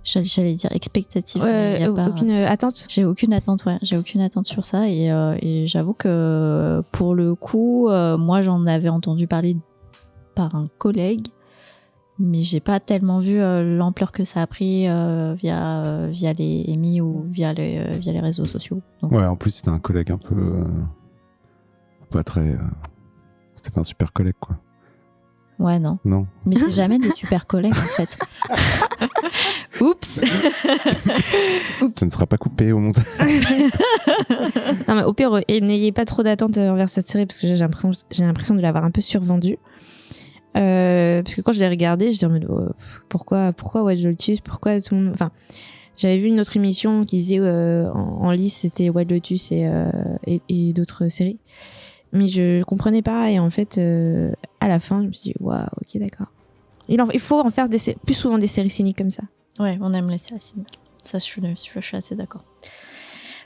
[SPEAKER 2] j'allais dire expectative. mais y a pas-
[SPEAKER 5] Aucune attente.
[SPEAKER 2] J'ai aucune attente, ouais. J'ai aucune attente sur ça et j'avoue que pour le coup, moi j'en avais entendu parler par un collègue, mais j'ai pas tellement vu l'ampleur que ça a pris via les émis ou via les réseaux sociaux. Donc,
[SPEAKER 4] Ouais, en plus c'était un collègue un peu pas très. C'était pas un super collègue quoi.
[SPEAKER 2] ouais, non.
[SPEAKER 4] Non.
[SPEAKER 2] Mais c'est jamais des super collègues en fait. Oups.
[SPEAKER 4] Ça ne sera pas coupé au montage.
[SPEAKER 5] Non, mais au pire, n'ayez pas trop d'attentes envers cette série parce que j'ai l'impression de l'avoir un peu survendue. Parce que quand je l'ai regardée, je me disais, pourquoi White Lotus, pourquoi tout le monde... Enfin, j'avais vu une autre émission qui disait en lice, c'était White Lotus et d'autres séries. Mais je comprenais pas et en fait, à la fin, je me suis dit, waouh, ok, d'accord. Il faut en faire plus souvent des séries cyniques comme ça.
[SPEAKER 2] Ouais, on aime les séries cyniques. Ça, je suis assez d'accord.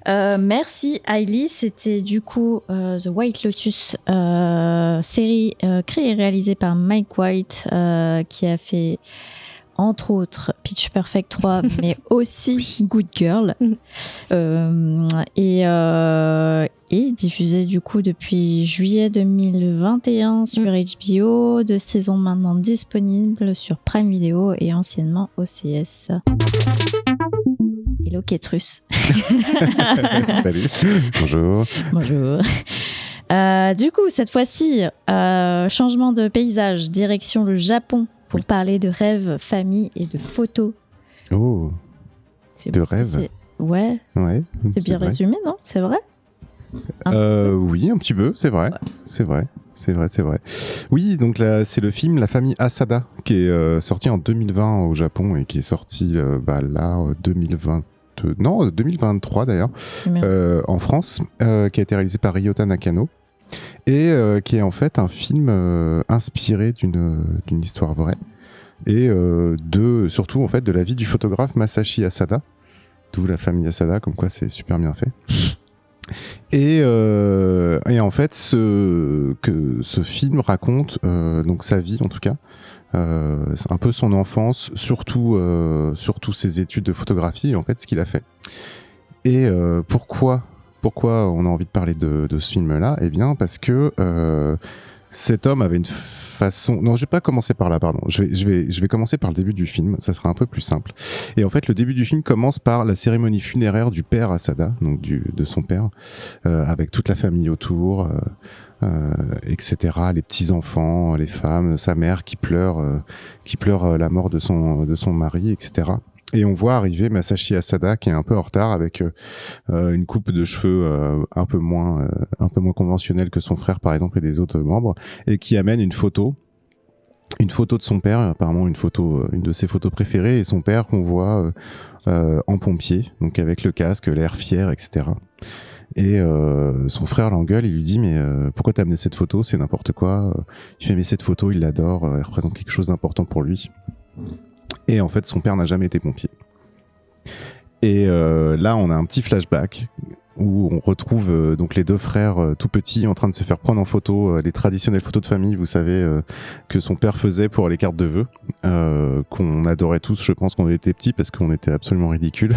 [SPEAKER 2] Merci Hailey, c'était du coup The White Lotus, série créée et réalisée par Mike White, qui a fait entre autres Pitch Perfect 3, mais aussi Good Girl, et diffusée du coup depuis juillet 2021 sur HBO, 2 saisons maintenant disponibles sur Prime Video et anciennement OCS. Hello Kétrus.
[SPEAKER 4] Salut. Bonjour.
[SPEAKER 2] Bonjour. Du coup, cette fois-ci, changement de paysage, direction le Japon pour parler de rêves, famille et de photos.
[SPEAKER 4] Oh. De rêves.
[SPEAKER 2] Ouais,
[SPEAKER 4] Ouais.
[SPEAKER 2] c'est bien
[SPEAKER 4] vrai.
[SPEAKER 2] résumé, non? C'est vrai?
[SPEAKER 4] Oui, un petit peu, c'est vrai. Ouais. C'est vrai. Oui, donc là, c'est le film La famille Asada qui est sorti en 2020 au Japon et qui est sorti 2023 d'ailleurs, en France, qui a été réalisé par Ryota Nakano et qui est en fait un film inspiré d'une histoire vraie et surtout en fait de la vie du photographe Masashi Asada, d'où la famille Asada, comme quoi c'est super bien fait. Et en fait, ce film raconte donc sa vie en tout cas, c'est un peu son enfance, surtout ses études de photographie et en fait ce qu'il a fait. Et pourquoi on a envie de parler de ce film-là ? Eh bien parce que cet homme avait une façon. Non, je vais pas commencer par là, pardon. Je vais commencer par le début du film. Ça sera un peu plus simple. Et en fait, le début du film commence par la cérémonie funéraire du père Asada, donc de son père, avec toute la famille autour, etc. Les petits enfants, les femmes, sa mère qui pleure la mort de son mari, etc. Et on voit arriver Masashi Asada qui est un peu en retard avec une coupe de cheveux un peu moins conventionnelle que son frère par exemple et des autres membres, et qui amène une photo de son père, apparemment une de ses photos préférées, et son père qu'on voit en pompier, donc avec le casque, l'air fier, etc. Et son frère l'engueule, il lui dit mais pourquoi t'as amené cette photo, c'est n'importe quoi. Il fait mais cette photo il l'adore, elle représente quelque chose d'important pour lui. Et en fait, son père n'a jamais été pompier. Et là, on a un petit flashback où on retrouve donc les deux frères tout petits en train de se faire prendre en photo, les traditionnelles photos de famille, vous savez, que son père faisait pour les cartes de vœux, qu'on adorait tous, je pense, quand on était petits, parce qu'on était absolument ridicules.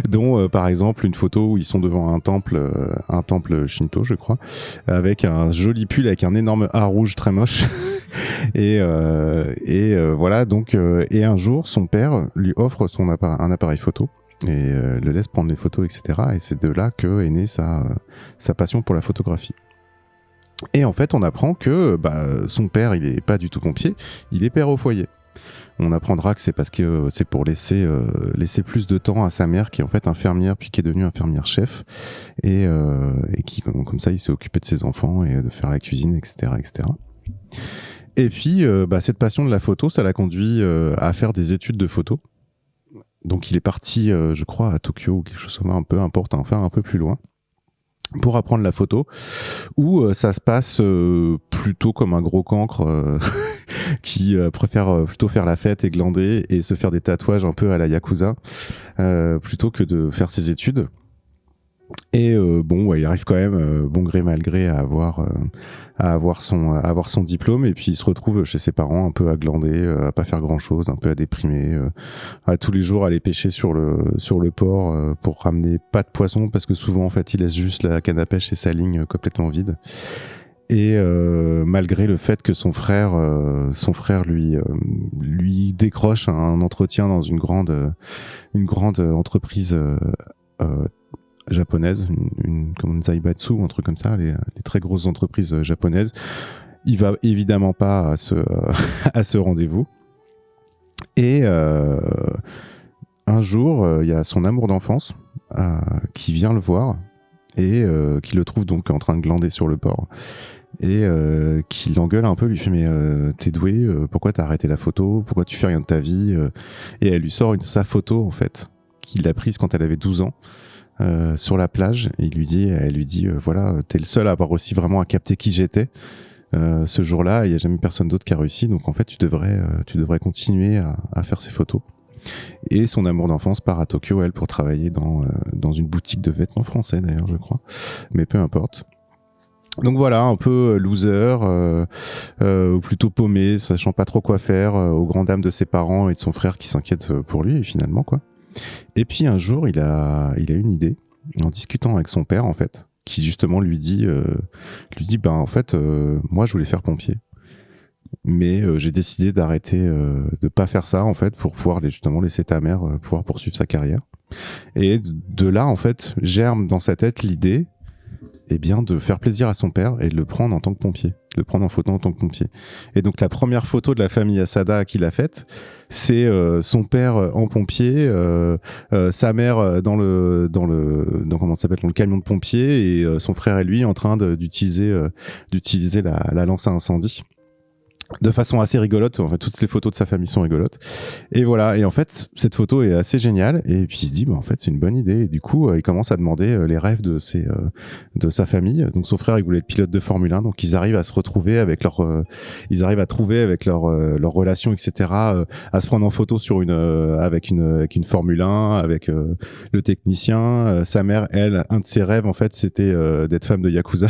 [SPEAKER 4] Dont par exemple une photo où ils sont devant un temple shinto, je crois, avec un joli pull avec un énorme A rouge très moche. Et voilà, donc et un jour son père lui offre un appareil photo et le laisse prendre les photos, etc. Et c'est de là que est née sa passion pour la photographie. Et en fait on apprend que son père il est pas du tout pompier, il est père au foyer. On apprendra que c'est parce que c'est pour laisser plus de temps à sa mère qui est en fait infirmière puis qui est devenue infirmière chef et qui comme ça il s'est occupé de ses enfants et de faire la cuisine, etc. Et puis cette passion de la photo, ça l'a conduit à faire des études de photo. Donc il est parti je crois à Tokyo ou quelque chose comme ça, un peu importe, enfin un peu plus loin, pour apprendre la photo, où ça se passe plutôt comme un gros cancre qui préfère plutôt faire la fête et glander et se faire des tatouages un peu à la Yakuza plutôt que de faire ses études. Et il arrive quand même, bon gré mal gré, à avoir son diplôme, et puis il se retrouve chez ses parents un peu à glander, à pas faire grand chose, un peu à déprimer, à tous les jours aller pêcher sur le port pour ramener pas de poissons, parce que souvent en fait il laisse juste la canne à pêche et sa ligne complètement vide. Et malgré le fait que son frère lui décroche un entretien dans une grande entreprise japonaise, comme une Zaibatsu ou un truc comme ça, les très grosses entreprises japonaises, il va évidemment pas à ce rendez-vous. Et un jour, il y a son amour d'enfance qui vient le voir et qui le trouve donc en train de glander sur le port. Et qui l'engueule un peu, lui fait mais t'es doué, pourquoi t'as arrêté la photo, pourquoi tu fais rien de ta vie, et elle lui sort sa photo en fait, qu'il a prise quand elle avait 12 ans sur la plage, et elle lui dit voilà, t'es le seul à avoir aussi vraiment à capter qui j'étais ce jour-là, il y a jamais personne d'autre qui a réussi, donc en fait tu devrais continuer à faire ces photos. Et son amour d'enfance part à Tokyo, elle, pour travailler dans une boutique de vêtements français d'ailleurs, je crois, mais peu importe. Donc voilà, un peu loser, ou plutôt paumé, sachant pas trop quoi faire, aux grandes dames de ses parents et de son frère qui s'inquiètent pour lui, finalement, quoi. Et puis un jour, il a une idée, en discutant avec son père, en fait, qui justement lui dit en fait, moi je voulais faire pompier, mais j'ai décidé d'arrêter, de pas faire ça, en fait, pour pouvoir justement laisser ta mère pouvoir poursuivre sa carrière. Et de là, en fait, germe dans sa tête l'idée, de faire plaisir à son père et de le prendre en tant que pompier, le prendre en photo en tant que pompier. Et donc la première photo de la famille Asada qu'il a faite, c'est son père en pompier, sa mère dans le camion de pompier, et son frère et lui en train d'utiliser la lance à incendie. De façon assez rigolote, en fait, toutes les photos de sa famille sont rigolotes. Et voilà, et en fait, cette photo est assez géniale, et puis il se dit, en fait, c'est une bonne idée. Et du coup, il commence à demander les rêves de sa famille. Donc son frère, il voulait être pilote de Formule 1, donc ils arrivent à se retrouver avec ils arrivent à trouver avec leur relation, etc., à se prendre en photo avec une Formule 1, avec le technicien. Sa mère, elle, un de ses rêves, en fait, c'était d'être femme de Yakuza,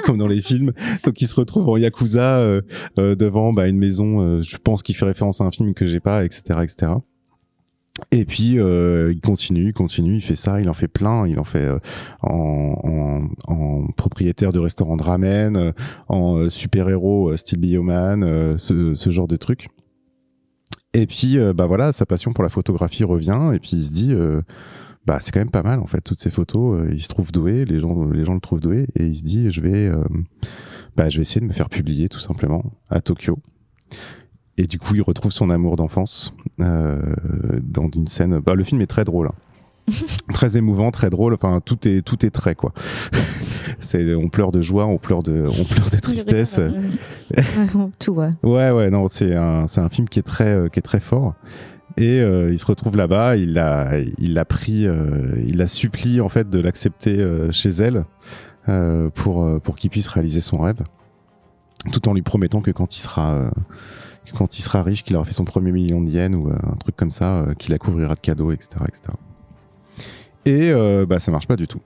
[SPEAKER 4] comme dans les films. Donc ils se retrouvent en Yakuza, devant une maison, je pense qu'il fait référence à un film que j'ai pas, etc. Et puis il continue, il fait ça, il en fait plein, il en fait en propriétaire de restaurant de ramen, en super-héros style Bioman, ce genre de trucs. Et puis voilà, sa passion pour la photographie revient, et puis il se dit c'est quand même pas mal en fait, toutes ces photos, il se trouve doué, les gens le trouvent doué, et il se dit je vais essayer de me faire publier tout simplement à Tokyo. Et du coup, il retrouve son amour d'enfance dans une scène. Le film est très drôle, hein. Très émouvant, très drôle. Enfin, tout est très quoi. On pleure de joie, on pleure de tristesse.
[SPEAKER 5] Tout, ouais.
[SPEAKER 4] Ouais, non, c'est un film qui est très fort. Et il se retrouve là-bas. Il la supplie en fait de l'accepter chez elle pour qu'il puisse réaliser son rêve, tout en lui promettant que quand il sera riche, qu'il aura fait son premier million de yens ou un truc comme ça, qu'il la couvrira de cadeaux, etc. Et ça marche pas du tout.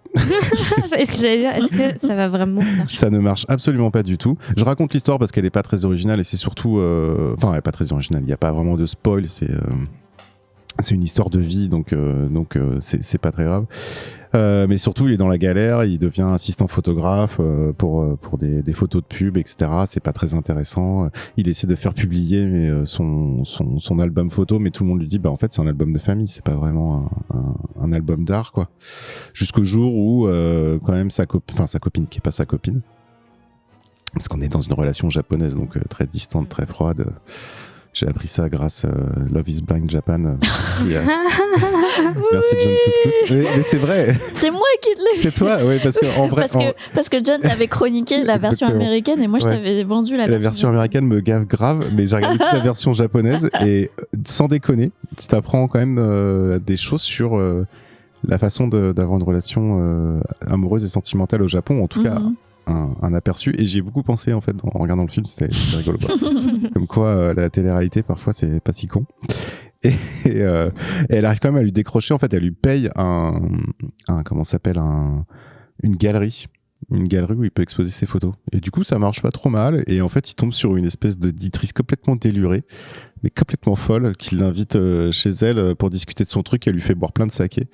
[SPEAKER 5] Est-ce que ça va vraiment marcher ?
[SPEAKER 4] Ça ne marche absolument pas du tout. Je raconte l'histoire parce qu'elle est pas très originale, et c'est surtout... elle est pas très originale, il n'y a pas vraiment de spoil, c'est une histoire de vie, donc c'est pas très grave. Mais surtout, il est dans la galère, il devient assistant photographe pour des photos de pub, etc. C'est pas très intéressant. Il essaie de faire publier son album photo, mais tout le monde lui dit en fait c'est un album de famille, c'est pas vraiment un album d'art, quoi. Jusqu'au jour où quand même sa copine qui est pas sa copine, parce qu'on est dans une relation japonaise, donc très distante, très froide. J'ai appris ça grâce à Love is Blind Japan. Merci John Couscous. Mais c'est vrai.
[SPEAKER 2] C'est moi qui te l'ai
[SPEAKER 4] C'est toi, oui, parce que en vrai.
[SPEAKER 2] Parce que John t'avait chroniqué la version américaine et moi je t'avais vendu la
[SPEAKER 4] version américaine me gave grave, mais j'ai regardé toute la version japonaise et sans déconner, tu t'apprends quand même des choses sur la façon d'avoir une relation amoureuse et sentimentale au Japon, en tout cas. Un aperçu, et j'y ai beaucoup pensé en fait en regardant le film, c'était rigolo quoi. Comme quoi la télé-réalité parfois c'est pas si con, et elle arrive quand même à lui décrocher, en fait elle lui paye une galerie où il peut exposer ses photos, et du coup ça marche pas trop mal, et en fait il tombe sur une espèce d'éditrice complètement délurée mais complètement folle, qui l'invite chez elle pour discuter de son truc. Elle lui fait boire plein de saké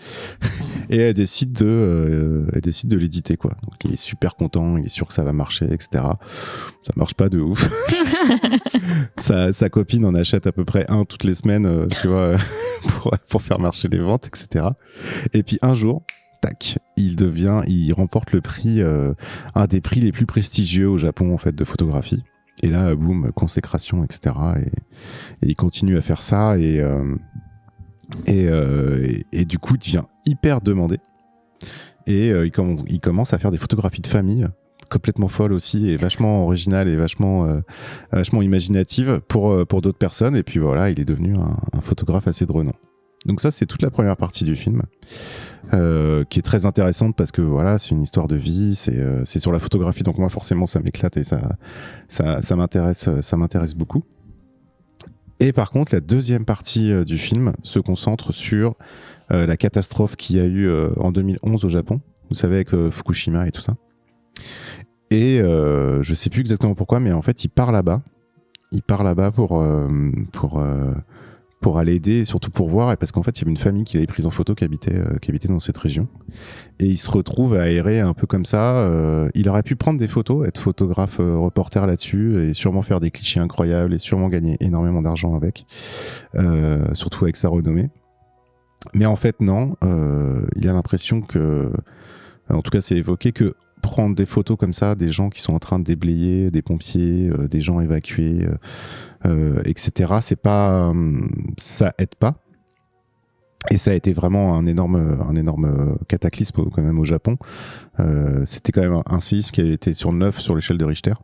[SPEAKER 4] et elle décide de l'éditer, quoi. Donc il est super content, il est sûr que ça va marcher, etc. Ça marche pas de ouf. sa copine en achète à peu près un toutes les semaines, tu vois, pour faire marcher les ventes, etc. Et puis un jour, tac, il remporte le prix, un des prix les plus prestigieux au Japon en fait de photographie. Et là, boum, consécration, etc. Et il continue à faire ça, et du coup, il devient hyper demandé. Et il commence à faire des photographies de famille, complètement folles aussi, et vachement originales et vachement imaginatives pour d'autres personnes. Et puis voilà, il est devenu un photographe assez de renom. Donc ça, c'est toute la première partie du film, qui est très intéressante parce que voilà, c'est une histoire de vie, c'est sur la photographie, donc moi forcément ça m'éclate et ça m'intéresse beaucoup. Et par contre, la deuxième partie du film se concentre sur la catastrophe qu'il y a eu en 2011 au Japon, vous savez, avec Fukushima et tout ça. Et je sais plus exactement pourquoi, mais en fait il part là-bas pour aller aider, et surtout pour voir, et parce qu'en fait il y avait une famille qui l'avait prise en photo qui habitait dans cette région, et il se retrouve à errer un peu comme ça. Il aurait pu prendre des photos, être photographe reporter là-dessus, et sûrement faire des clichés incroyables, et sûrement gagner énormément d'argent avec, surtout avec sa renommée. Mais en fait non, il a l'impression que, en tout cas c'est évoqué, que prendre des photos comme ça, des gens qui sont en train de déblayer, des pompiers, des gens évacués, etc. C'est pas, ça aide pas. Et ça a été vraiment un énorme cataclysme quand même au Japon. C'était quand même un séisme qui avait été sur 9 sur l'échelle de Richter.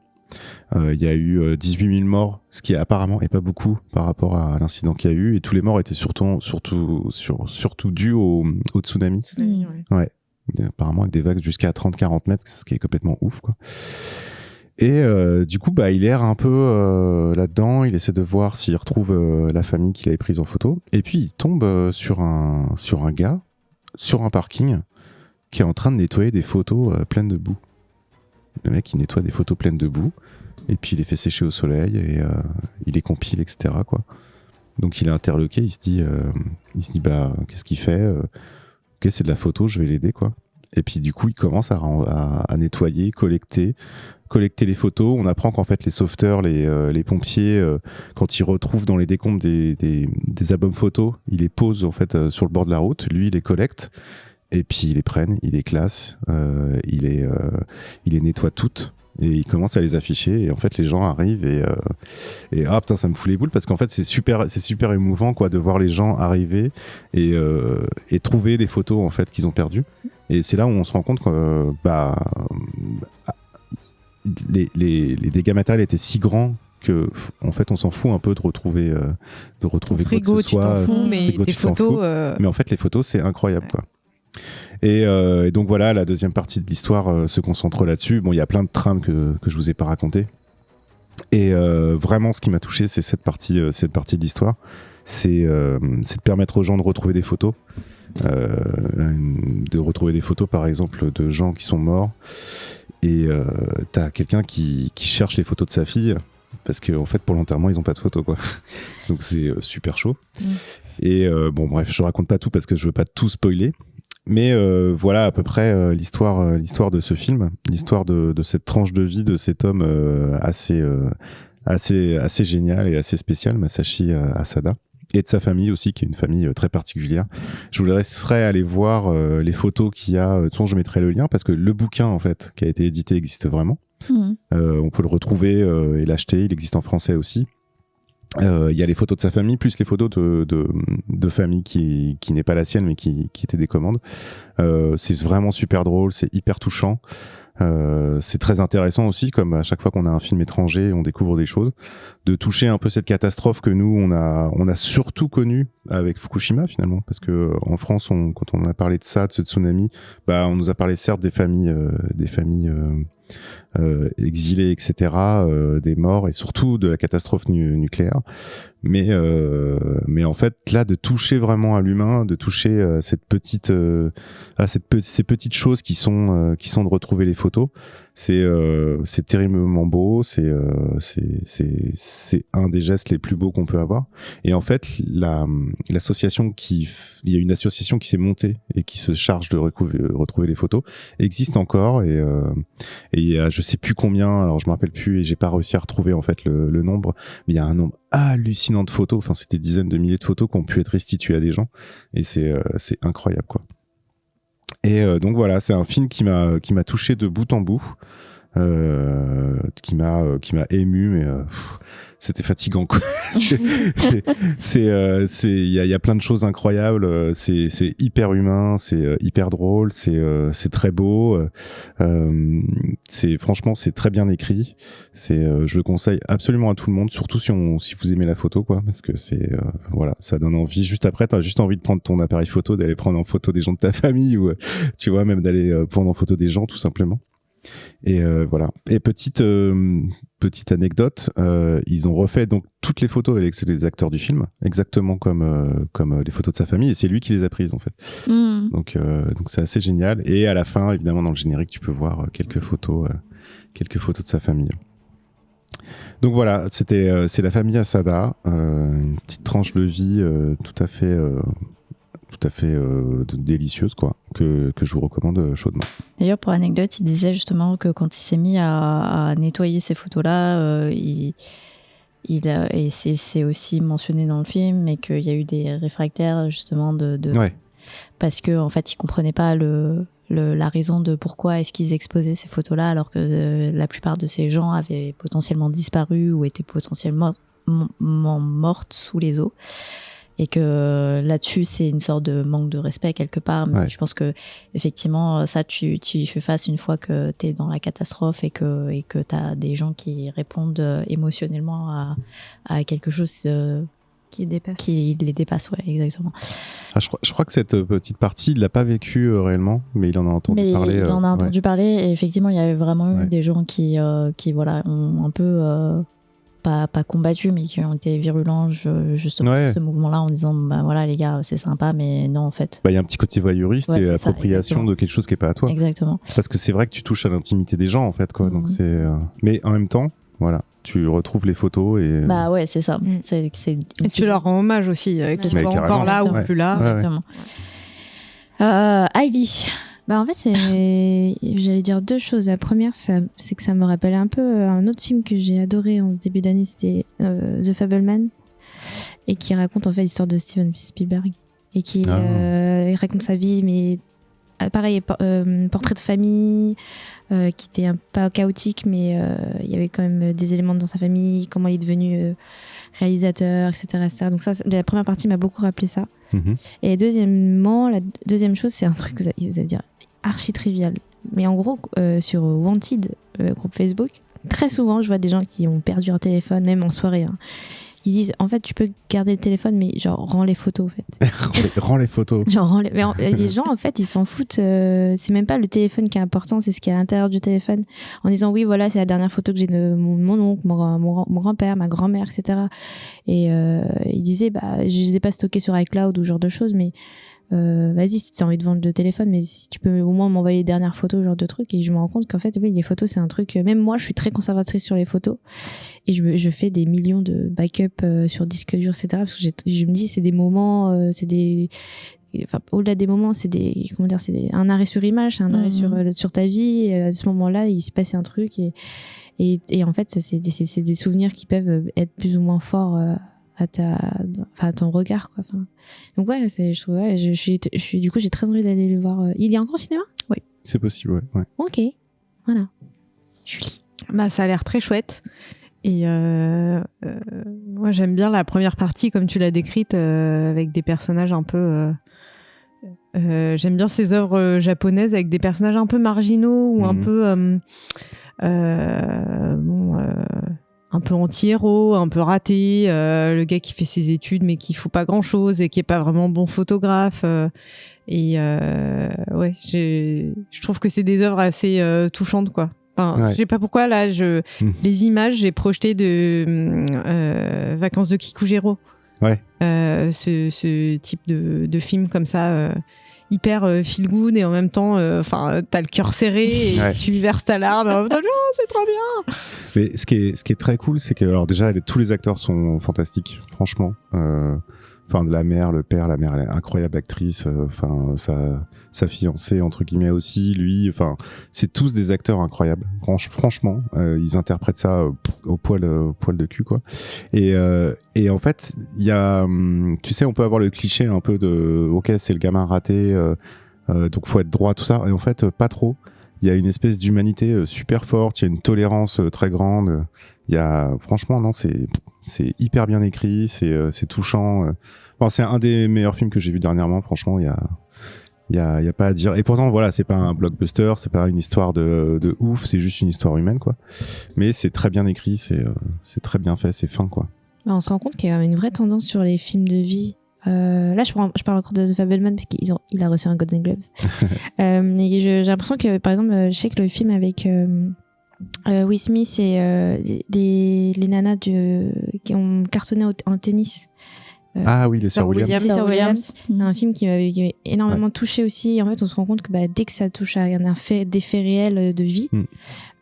[SPEAKER 4] Il y a eu 18 000 morts, ce qui apparemment est pas beaucoup par rapport à l'incident qu'il y a eu. Et tous les morts étaient surtout dus au tsunami. Ouais. Apparemment avec des vagues jusqu'à 30-40 mètres, ce qui est complètement ouf, quoi. Et du coup, il erre un peu là-dedans, il essaie de voir s'il retrouve la famille qu'il avait prise en photo, et puis il tombe sur un gars, sur un parking, qui est en train de nettoyer des photos pleines de boue. Le mec, il nettoie des photos pleines de boue, et puis il les fait sécher au soleil, et il les compile, etc., quoi. Donc il est interloqué, il se dit bah qu'est-ce qu'il fait ok, c'est de la photo, je vais l'aider quoi. Et puis du coup il commence à nettoyer, collecter les photos. On apprend qu'en fait les sauveteurs, les pompiers, quand ils retrouvent dans les décombres des albums photos, ils les posent en fait sur le bord de la route. Lui il les collecte et puis ils les prennent, il les classe, il les nettoie toutes. Et il commence à les afficher et en fait les gens arrivent et ah putain ça me fout les boules parce qu'en fait c'est super émouvant quoi de voir les gens arriver et trouver les photos en fait qu'ils ont perdues. Et c'est là où on se rend compte que les dégâts matériels étaient si grands que en fait on s'en fout un peu de retrouver
[SPEAKER 3] frigo,
[SPEAKER 4] quoi que ce soit.
[SPEAKER 3] Tu t'en fous, mais
[SPEAKER 4] frigo,
[SPEAKER 3] les photos
[SPEAKER 4] mais en fait les photos c'est incroyable quoi. Et donc voilà, la deuxième partie de l'histoire se concentre là-dessus. Bon, il y a plein de trames que je vous ai pas racontées. Et vraiment, ce qui m'a touché, c'est cette partie de l'histoire. C'est de permettre aux gens de retrouver des photos. De retrouver des photos, par exemple, de gens qui sont morts. Et t'as quelqu'un qui cherche les photos de sa fille. Parce qu'en fait, pour l'enterrement, ils ont pas de photos, quoi. Donc c'est super chaud. Et bon, bref, je raconte pas tout parce que je veux pas tout spoiler. Mais voilà à peu près l'histoire de ce film, l'histoire de cette tranche de vie de cet homme assez génial et assez spécial, Masashi Asada, et de sa famille aussi, qui est une famille très particulière. Je vous laisserai aller voir les photos qu'il y a. De toute façon, je mettrai le lien parce que le bouquin en fait qui a été édité existe vraiment. On peut le retrouver et l'acheter. Il existe en français aussi. Il y a les photos de sa famille plus les photos de famille qui n'est pas la sienne mais qui étaient des commandes. C'est vraiment super drôle, c'est hyper touchant. C'est très intéressant aussi, comme à chaque fois qu'on a un film étranger, on découvre des choses, de toucher un peu cette catastrophe que nous on a surtout connue avec Fukushima finalement, parce que en France, quand on a parlé de ça, de ce tsunami, bah on nous a parlé certes des familles exilés, etc., des morts et surtout de la catastrophe nucléaire. Mais en fait, là, de toucher vraiment à l'humain, de toucher ces petites petites choses qui sont de retrouver les photos, c'est terriblement beau. C'est un des gestes les plus beaux qu'on peut avoir. Et en fait, l'association il y a une association qui s'est montée et qui se charge de retrouver les photos, existe encore et il y a je sais plus combien, alors je me rappelle plus et j'ai pas réussi à retrouver en fait le nombre, mais il y a un nombre hallucinant de photos, enfin c'était des dizaines de milliers de photos qui ont pu être restituées à des gens et c'est incroyable quoi. Et donc voilà, c'est un film qui m'a touché de bout en bout, qui m'a ému, mais c'était fatigant quoi. Il y a plein de choses incroyables, c'est hyper humain, c'est hyper drôle, c'est très beau, franchement c'est très bien écrit, je le conseille absolument à tout le monde, surtout si vous aimez la photo quoi, parce que voilà, ça donne envie. Juste après t'as juste envie de prendre ton appareil photo, d'aller prendre en photo des gens de ta famille ou tu vois, même d'aller prendre en photo des gens tout simplement. Et voilà. Et petite anecdote, ils ont refait donc toutes les photos avec les acteurs du film, exactement comme les photos de sa famille, et c'est lui qui les a prises en fait. Donc c'est assez génial. Et à la fin, évidemment, dans le générique, tu peux voir quelques photos de sa famille. Donc voilà, c'est la famille Asada, une petite tranche de vie tout à fait délicieuse quoi, que je vous recommande chaudement.
[SPEAKER 2] D'ailleurs, pour anecdote, il disait justement que quand il s'est mis à nettoyer ces photos-là, et c'est aussi mentionné dans le film, mais qu'il y a eu des réfractaires justement
[SPEAKER 4] Ouais.
[SPEAKER 2] Parce que en fait, ils comprenaient pas la raison de pourquoi est-ce qu'ils exposaient ces photos-là, alors que la plupart de ces gens avaient potentiellement disparu ou étaient potentiellement mortes sous les eaux. Et que là-dessus, c'est une sorte de manque de respect quelque part. Mais je pense que effectivement, ça, tu y fais face une fois que tu es dans la catastrophe et que tu as des gens qui répondent émotionnellement à quelque chose qui les dépasse. Ouais, exactement.
[SPEAKER 4] Je crois que cette petite partie, il l'a pas vécu réellement, mais il en a entendu parler.
[SPEAKER 2] Il en a entendu parler. Et effectivement, il y avait vraiment eu des gens qui voilà, ont un peu... pas combattus, mais qui ont été virulents justement ce mouvement-là en disant bah voilà les gars c'est sympa mais non en fait.
[SPEAKER 4] Il y a un petit côté voyeuriste et appropriation de quelque chose qui est pas à toi.
[SPEAKER 2] Exactement.
[SPEAKER 4] Parce que c'est vrai que tu touches à l'intimité des gens en fait quoi. Donc mais en même temps Voilà, tu retrouves les photos et.
[SPEAKER 2] Bah ouais, c'est ça.
[SPEAKER 3] Et tu leur rends hommage aussi, que ce soit encore là ou plus là.
[SPEAKER 2] Exactement. Hailey.
[SPEAKER 5] Bah en fait, j'allais dire 2 choses. La première, c'est que ça me rappelle un peu un autre film que j'ai adoré en ce début d'année, c'était The Fabelman, et qui raconte en fait l'histoire de Steven Spielberg et qui il raconte sa vie, mais pareil, portrait de famille qui était pas chaotique, mais il y avait quand même des éléments dans sa famille, comment il est devenu réalisateur, etc. Donc ça, la première partie m'a beaucoup rappelé ça. Et deuxièmement, la deuxième chose, c'est un truc que vous allez dire archi trivial, mais en gros sur Wanted, groupe Facebook, très souvent je vois des gens qui ont perdu leur téléphone, même en soirée, hein. Ils disent en fait tu peux garder le téléphone, mais genre rends les photos en fait.
[SPEAKER 4] Rends les photos.
[SPEAKER 5] Genre les gens en fait ils s'en foutent, c'est même pas le téléphone qui est important, c'est ce qui est à l'intérieur du téléphone, en disant oui voilà c'est la dernière photo que j'ai de mon oncle, mon grand-père, ma grand-mère, etc. Et ils disaient bah je les ai pas stockés sur iCloud ou ce genre de choses, mais vas-y si tu as envie de vendre le téléphone, mais si tu peux au moins m'envoyer les dernières photos, ce genre de trucs. Et je me rends compte qu'en fait oui, les photos c'est un truc, même moi je suis très conservatrice sur les photos et je fais des millions de backups sur disque dur, etc. parce que je me dis c'est des moments, enfin au-delà des moments, c'est un arrêt sur image, c'est un arrêt sur ta vie, et à ce moment-là il se passait un truc et en fait c'est des souvenirs qui peuvent être plus ou moins forts à ton regard, quoi. Enfin, donc ouais, je trouve, ouais, je suis du coup j'ai très envie d'aller le voir. Il est encore au cinéma?
[SPEAKER 2] Oui.
[SPEAKER 4] C'est possible, ouais.
[SPEAKER 5] Ok, voilà. Julie.
[SPEAKER 3] Bah ça a l'air très chouette. Et moi j'aime bien la première partie comme tu l'as décrite, avec des personnages un peu. J'aime bien ces œuvres japonaises avec des personnages un peu marginaux ou un peu. Un peu anti-héros, un peu raté, le gars qui fait ses études mais qui fout pas grand-chose et qui est pas vraiment bon photographe. Ouais, je trouve que c'est des œuvres assez touchantes, quoi. Enfin, je sais pas pourquoi, là, les images, j'ai projeté de Vacances de Kikujiro.
[SPEAKER 4] Ouais.
[SPEAKER 3] Ce type de film comme ça, hyper feel good, et en même temps, t'as le cœur serré et tu verses ta larme. Et en même temps, c'est trop bien.
[SPEAKER 4] Mais ce qui est très cool, c'est que alors déjà tous les acteurs sont fantastiques, franchement. La mère, le père, la mère, elle est incroyable actrice. Sa fiancée entre guillemets aussi, lui. Enfin, c'est tous des acteurs incroyables. Franchement, ils interprètent ça au poil de cul, quoi. Et en fait, il y a, tu sais, on peut avoir le cliché un peu de, ok, c'est le gamin raté, donc faut être droit, tout ça. Et en fait, pas trop. Il y a une espèce d'humanité super forte. Il y a une tolérance très grande. Il y a, franchement, non, c'est hyper bien écrit. C'est touchant. C'est un des meilleurs films que j'ai vu dernièrement. Franchement, il y a pas à dire. Et pourtant, voilà, c'est pas un blockbuster, c'est pas une histoire de ouf, c'est juste une histoire humaine, quoi. Mais c'est très bien écrit, c'est très bien fait, c'est fin, quoi.
[SPEAKER 5] On se rend compte qu'il y a une vraie tendance sur les films de vie. Là, je parle encore de The Fabelman parce qu'il a reçu un Golden Globes. Et j'ai l'impression que, par exemple, je sais que le film avec Will Smith et les nanas qui ont cartonné en tennis.
[SPEAKER 4] Ah oui, les Sœurs Williams.
[SPEAKER 5] Les Sœurs Williams. C'est un film qui m'avait énormément touché aussi. Et en fait, on se rend compte que dès que ça touche à des faits réels de vie,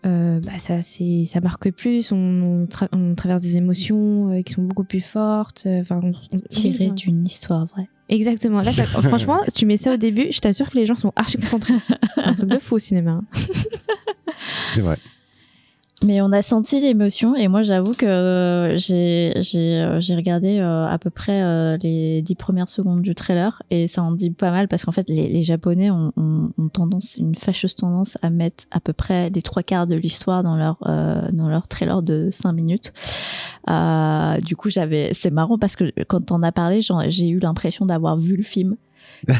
[SPEAKER 5] ça marque plus. On traverse des émotions qui sont beaucoup plus fortes.
[SPEAKER 2] Tiré d'une histoire vraie.
[SPEAKER 5] Exactement. Là, franchement, tu mets ça au début, je t'assure que les gens sont archi concentrés. Un truc de fou au cinéma.
[SPEAKER 4] C'est vrai.
[SPEAKER 2] Mais on a senti l'émotion, et moi j'avoue que j'ai regardé à peu près les 10 premières secondes du trailer, et ça en dit pas mal parce qu'en fait les Japonais ont une fâcheuse tendance à mettre à peu près les 3/4 de l'histoire dans leur trailer de 5 minutes. Du coup c'est marrant parce que quand on a parlé, j'ai eu l'impression d'avoir vu le film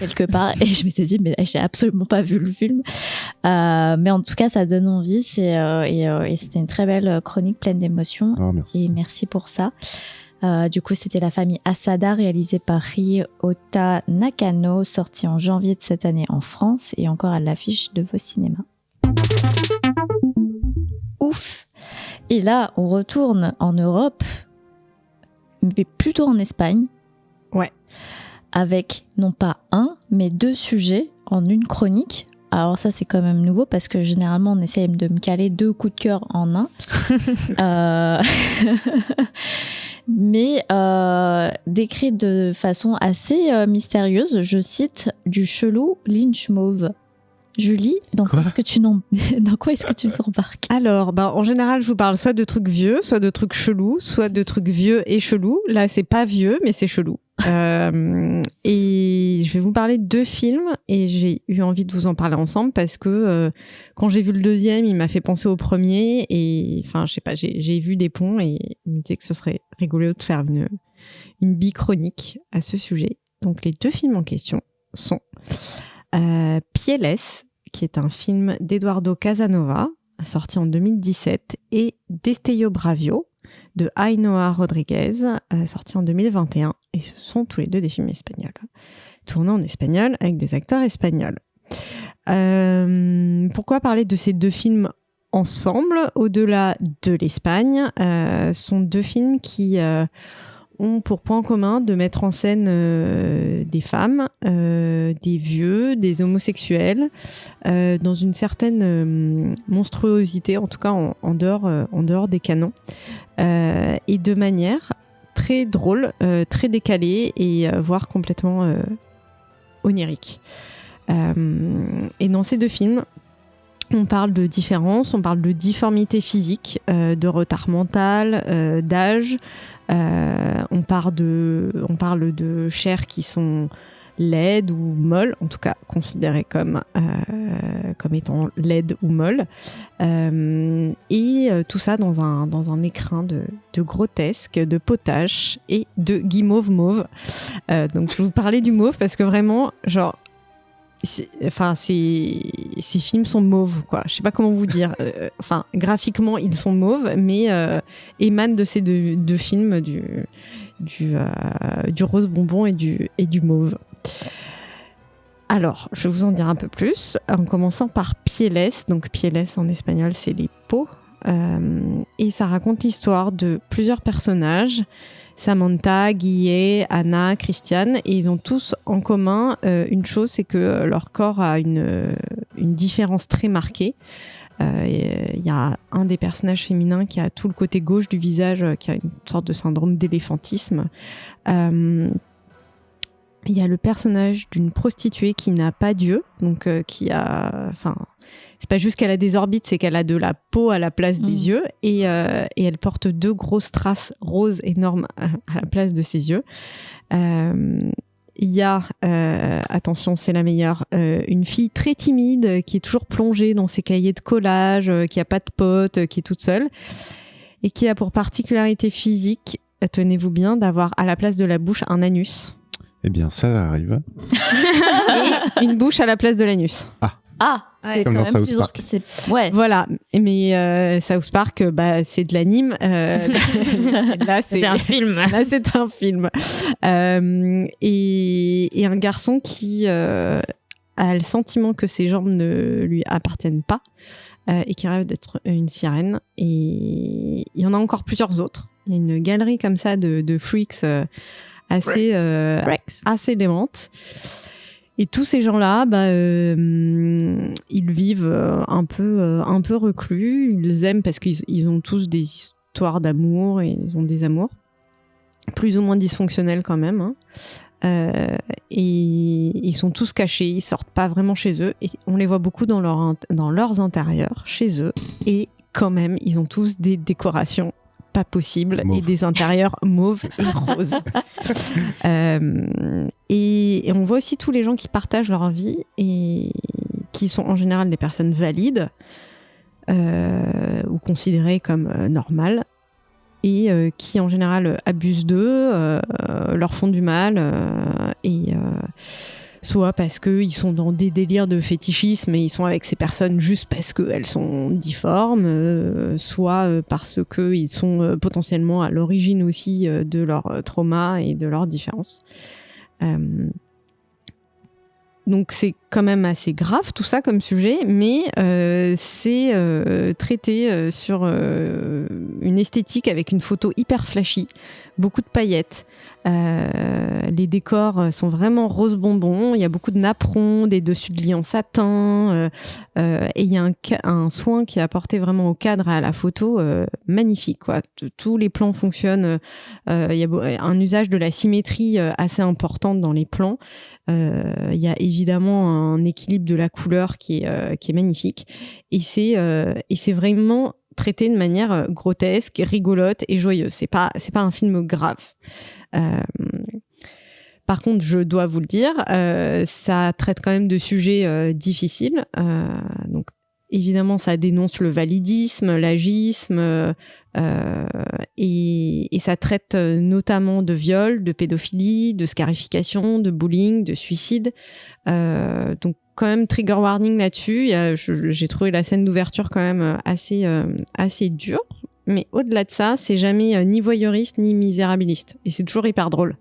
[SPEAKER 2] quelque part, et je m'étais dit mais j'ai absolument pas vu le film, mais en tout cas ça donne envie. Et c'était une très belle chronique pleine d'émotions.
[SPEAKER 4] Merci.
[SPEAKER 2] Et merci pour ça. Du coup c'était La famille Asada, réalisée par Ryota Nakano, sortie en janvier de cette année en France et encore à l'affiche de vos cinémas. Ouf. Et là on retourne en Europe, mais plutôt en Espagne.
[SPEAKER 3] Ouais.
[SPEAKER 2] Avec non pas un, mais 2 sujets en une chronique. alors ça c'est quand même nouveau parce que généralement on essaie de me caler 2 coups de cœur en un. Mais décrit de façon assez mystérieuse, je cite du chelou Lynch Mauve. Julie, dans quoi est-ce que tu nous embarques? Alors,
[SPEAKER 3] en général, je vous parle soit de trucs vieux, soit de trucs chelous, soit de trucs vieux et chelous. Là, c'est pas vieux, mais c'est chelou. Et je vais vous parler de 2 films et j'ai eu envie de vous en parler ensemble parce que quand j'ai vu le deuxième, il m'a fait penser au premier et enfin, je sais pas, j'ai vu des ponts et il me disait que ce serait rigolo de faire une bichronique à ce sujet. Donc, les 2 films en question sont Pieles, qui est un film d'Eduardo Casanova, sorti en 2017, et Destello Bravio, de Ainhoa Rodriguez, sorti en 2021. Et ce sont tous les 2 des films espagnols, tournés en espagnol avec des acteurs espagnols. Pourquoi parler de ces 2 films ensemble, au-delà de l'Espagne? Sont 2 films qui ont pour point commun de mettre en scène des femmes, des vieux, des homosexuels, dans une certaine monstruosité, en tout cas en dehors des canons, et de manière très drôle, très décalée et voire complètement onirique. Et dans ces 2 films, on parle de différence, on parle de difformité physique, de retard mental, d'âge. On parle de chairs qui sont laides ou molles, en tout cas considérées comme étant laides ou molles. Et tout ça dans un écrin de grotesque, de potache et de guimauve mauve. Donc je vous parlais du mauve parce que vraiment, genre, ces films sont mauves, quoi. Je sais pas comment vous dire. Graphiquement, ils sont mauves, mais émanent de ces deux films du rose bonbon et du mauve. Alors, je vais vous en dire un peu plus, en commençant par Pieles. Donc, Pieles en espagnol, c'est les peaux. Et ça raconte l'histoire de plusieurs personnages, Samantha, Guillet, Anna, Christiane, et ils ont tous en commun une chose, c'est que leur corps a une différence très marquée. Il y a un des personnages féminins qui a tout le côté gauche du visage, qui a une sorte de syndrome d'éléphantisme. Il y a le personnage d'une prostituée qui n'a pas d'yeux, donc qui a... c'est pas juste qu'elle a des orbites, c'est qu'elle a de la peau à la place des yeux, et elle porte 2 grosses traces roses énormes à la place de ses yeux. Il y a, attention, c'est la meilleure, une fille très timide qui est toujours plongée dans ses cahiers de collage, qui a pas de potes, qui est toute seule, et qui a pour particularité physique, tenez-vous bien, d'avoir à la place de la bouche un anus.
[SPEAKER 4] Eh bien, ça arrive.
[SPEAKER 3] Et une bouche à la place de l'anus.
[SPEAKER 4] C'est comme dans South Park.
[SPEAKER 2] Ouais.
[SPEAKER 3] Voilà, mais South Park, c'est de l'anime. Là,
[SPEAKER 5] c'est un film.
[SPEAKER 3] Là, c'est un film. Et un garçon qui a le sentiment que ses jambes ne lui appartiennent pas et qui rêve d'être une sirène. Et il y en a encore plusieurs autres. Il y a une galerie comme ça de freaks assez démente. Et tous ces gens-là, ils vivent un peu reclus. Ils aiment parce qu'ils ont tous des histoires d'amour et ils ont des amours plus ou moins dysfonctionnels quand même. Hein. Et ils sont tous cachés, ils sortent pas vraiment chez eux. Et on les voit beaucoup dans leurs intérieurs, chez eux. Et quand même, ils ont tous des décorations pas possible mauve. Et des intérieurs mauves et roses. Et on voit aussi tous les gens qui partagent leur vie et qui sont en général des personnes valides ou considérées comme normales et qui en général abusent d'eux, leur font du mal et soit parce qu'ils sont dans des délires de fétichisme et ils sont avec ces personnes juste parce qu'elles sont difformes, soit parce qu'ils sont potentiellement à l'origine aussi de leur trauma et de leur différence. Donc c'est quand même assez grave tout ça comme sujet, mais c'est traité sur une esthétique avec une photo hyper flashy, beaucoup de paillettes. Les décors sont vraiment rose bonbon, il y a beaucoup de napperons, des dessus de lit en satin, et il y a un soin qui est apporté vraiment au cadre et à la photo magnifique, quoi. Tous les plans fonctionnent, il y a un usage de la symétrie assez importante dans les plans. Il y a évidemment un équilibre de la couleur qui est magnifique, et c'est vraiment traité de manière grotesque, rigolote et joyeuse. C'est pas un film grave. Par contre, je dois vous le dire, ça traite quand même de sujets difficiles. Donc, évidemment, ça dénonce le validisme, l'agisme, et ça traite notamment de viol, de pédophilie, de scarification, de bullying, de suicide. Donc, quand même, trigger warning là-dessus. J'ai trouvé la scène d'ouverture quand même assez dure. Mais au-delà de ça, c'est jamais ni voyeuriste ni misérabiliste. Et c'est toujours hyper drôle.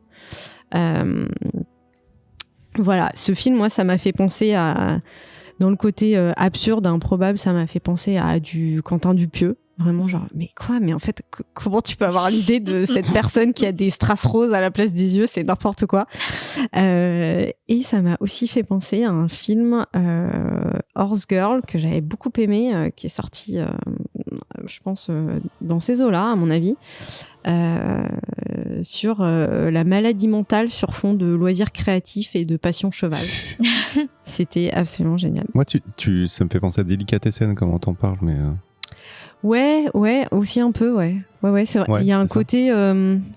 [SPEAKER 3] Voilà, ce film, moi, ça m'a fait penser à... Dans le côté absurde, improbable, ça m'a fait penser à du Quentin Dupieux. Vraiment, genre, mais quoi? Mais en fait, comment tu peux avoir l'idée de cette personne qui a des strass roses à la place des yeux? C'est n'importe quoi. Et ça m'a aussi fait penser à un film, Horse Girl, que j'avais beaucoup aimé, qui est sorti, je pense, dans ces eaux-là, à mon avis, sur la maladie mentale sur fond de loisirs créatifs et de passion cheval. C'était absolument génial.
[SPEAKER 4] Moi, ça me fait penser à Délicatessen, comment t'en parles, mais...
[SPEAKER 3] Ouais, aussi un peu, ouais. Ouais, c'est vrai.
[SPEAKER 4] Ouais,
[SPEAKER 3] il y a un
[SPEAKER 4] c'est
[SPEAKER 3] côté...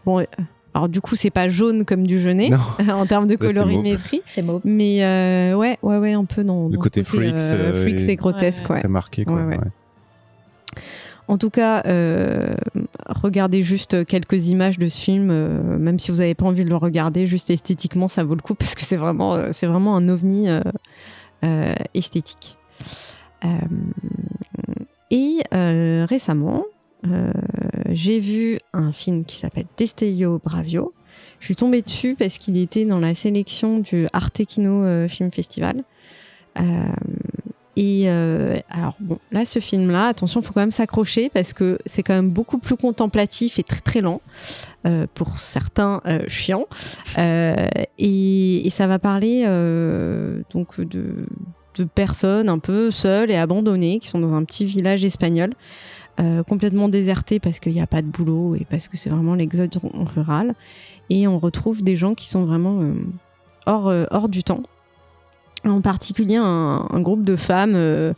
[SPEAKER 3] bon, alors du coup, c'est pas jaune comme du Jeunet, en termes de colorimétrie.
[SPEAKER 2] C'est mauve.
[SPEAKER 3] Mais ouais, un peu dans
[SPEAKER 4] le côté freaks
[SPEAKER 3] et grotesque, ouais.
[SPEAKER 4] Très marqué, quoi.
[SPEAKER 3] Ouais. En tout cas, regardez juste quelques images de ce film, même si vous n'avez pas envie de le regarder, juste esthétiquement, ça vaut le coup parce que c'est vraiment un ovni esthétique. Et récemment, j'ai vu un film qui s'appelle Destello Bravio. Je suis tombée dessus parce qu'il était dans la sélection du Arte Kino Film Festival. Alors bon, là, ce film-là, attention, il faut quand même s'accrocher parce que c'est quand même beaucoup plus contemplatif et très très lent, pour certains chiants. Et ça va parler donc de personnes un peu seules et abandonnées qui sont dans un petit village espagnol, complètement déserté parce qu'il n'y a pas de boulot et parce que c'est vraiment l'exode rural. Et on retrouve des gens qui sont vraiment hors du temps. En particulier un groupe de femmes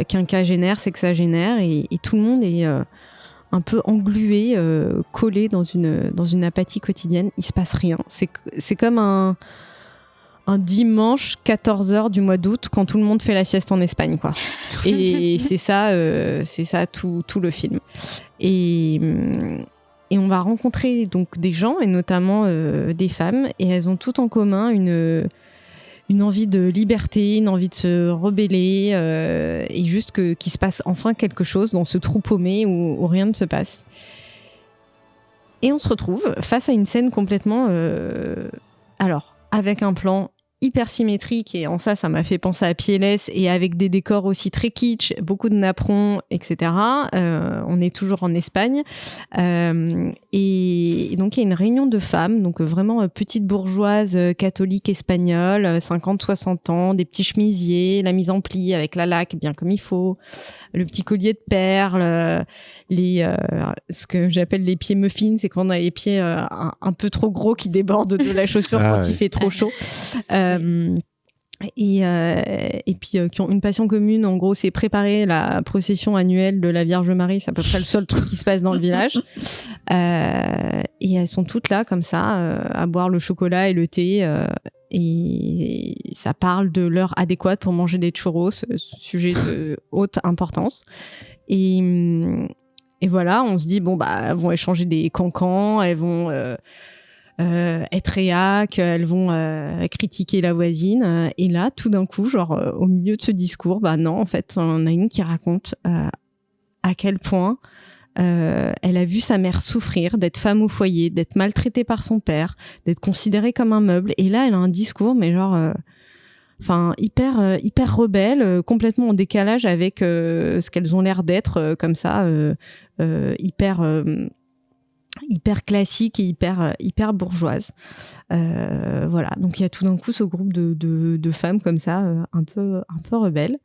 [SPEAKER 3] quinquagénaires, sexagénaires, et tout le monde est un peu englué, collé dans une apathie quotidienne. Il se passe rien. C'est comme un dimanche 14h du mois d'août quand tout le monde fait la sieste en Espagne, quoi. Et c'est ça tout le film. Et on va rencontrer donc des gens, et notamment des femmes, et elles ont toutes en commun une envie de liberté, une envie de se rebeller, et juste qu'il se passe enfin quelque chose dans ce trou paumé où rien ne se passe. Et on se retrouve face à une scène complètement... alors, avec un plan hyper symétrique, et en ça m'a fait penser à PLS, et avec des décors aussi très kitsch, beaucoup de napperons, etc. On est toujours en Espagne, et donc il y a une réunion de femmes, donc vraiment petites bourgeoises catholiques espagnoles, 50-60 ans, des petits chemisiers, la mise en pli avec la laque bien comme il faut, le petit collier de perles, ce que j'appelle les pieds muffins, c'est quand on a les pieds un peu trop gros qui débordent de la chaussure quand il fait trop chaud. Et puis qui ont une passion commune, en gros, c'est préparer la procession annuelle de la Vierge Marie. C'est à peu près le seul truc qui se passe dans le village. Et elles sont toutes là comme ça, à boire le chocolat et le thé, et ça parle de l'heure adéquate pour manger des churros, sujet de haute importance. Et voilà, on se dit bon elles vont échanger des cancans, elles vont être réac, elles vont critiquer la voisine, et là tout d'un coup, genre au milieu de ce discours, non, en fait on a une qui raconte à quel point elle a vu sa mère souffrir, d'être femme au foyer, d'être maltraitée par son père, d'être considérée comme un meuble, et là elle a un discours mais genre enfin hyper rebelles, complètement en décalage avec ce qu'elles ont l'air d'être, comme ça, hyper classique et hyper bourgeoise. Voilà, donc il y a tout d'un coup ce groupe de femmes comme ça, un peu rebelles.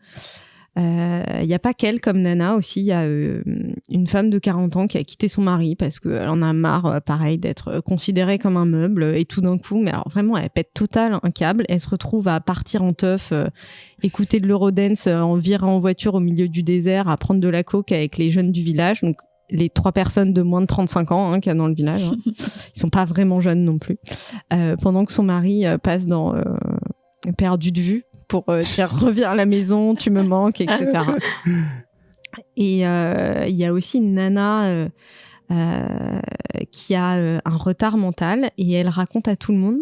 [SPEAKER 3] Il n'y a pas qu'elle comme Nana aussi, il y a une femme de 40 ans qui a quitté son mari parce qu'elle en a marre, pareil, d'être considérée comme un meuble, et tout d'un coup, mais alors vraiment, elle pète total un câble, elle se retrouve à partir en teuf, écouter de l'eurodance en virant en voiture au milieu du désert, à prendre de la coke avec les jeunes du village, donc les 3 personnes de moins de 35 ans qu'il y a dans le village, hein. Ils sont pas vraiment jeunes non plus, pendant que son mari passe dans perdu de vue pour dire reviens à la maison, tu me manques, etc. Et il y a aussi une nana qui a un retard mental, et elle raconte à tout le monde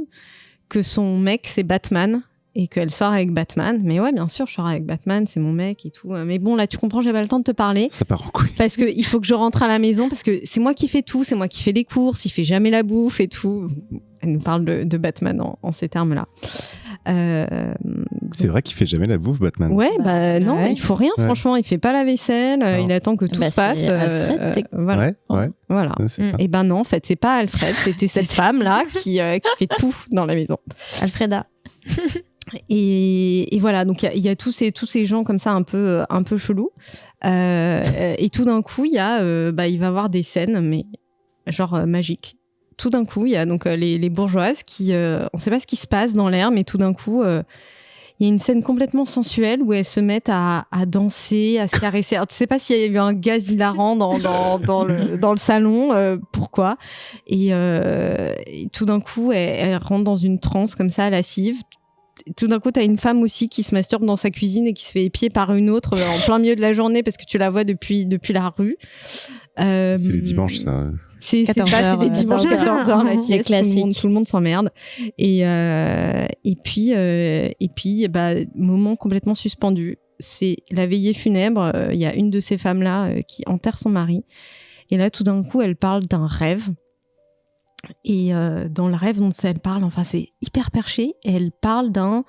[SPEAKER 3] que son mec c'est Batman et qu'elle sort avec Batman. Mais ouais, bien sûr, je sors avec Batman, c'est mon mec et tout. Mais bon, là, tu comprends, j'ai pas le temps de te parler.
[SPEAKER 4] Ça part en couille.
[SPEAKER 3] Parce que il faut que je rentre à la maison, parce que c'est moi qui fais tout, c'est moi qui fais les courses, il fait jamais la bouffe et tout. Elle nous parle de Batman en ces termes-là.
[SPEAKER 4] C'est vrai qu'il fait jamais la bouffe, Batman.
[SPEAKER 3] Ouais, non,
[SPEAKER 2] ouais.
[SPEAKER 3] il faut rien, franchement. Il fait pas la vaisselle, il attend que tout se passe.
[SPEAKER 2] Alfred,
[SPEAKER 3] voilà.
[SPEAKER 4] Ouais.
[SPEAKER 3] Voilà.
[SPEAKER 4] C'est ça.
[SPEAKER 3] Et ben non, en fait, c'est pas Alfred, c'était cette femme-là qui fait tout dans la maison.
[SPEAKER 5] Alfreda.
[SPEAKER 3] Et voilà, donc il y a tous ces gens comme ça un peu chelous. Et tout d'un coup, il va y avoir des scènes, mais genre magiques. Tout d'un coup, il y a donc les bourgeoises qui, on sait pas ce qui se passe dans l'air, mais tout d'un coup, il y a une scène complètement sensuelle où elles se mettent à danser, à se caresser. Alors, tu sais pas s'il y a eu un gaz hilarant dans le salon, pourquoi. Et tout d'un coup, elle rentre dans une transe comme ça, lascive. Tout d'un coup, t'as une femme aussi qui se masturbe dans sa cuisine et qui se fait épier par une autre en plein milieu de la journée parce que tu la vois depuis la rue.
[SPEAKER 4] C'est les dimanches, ça.
[SPEAKER 3] C'est ça, c'est les dimanches 14h, la sieste, tout le monde s'emmerde. Et puis, moment complètement suspendu. C'est la veillée funèbre. Il y a une de ces femmes-là qui enterre son mari. Et là, tout d'un coup, elle parle d'un rêve. Et dans le rêve dont elle parle, enfin, c'est hyper perché. Et elle parle d'un...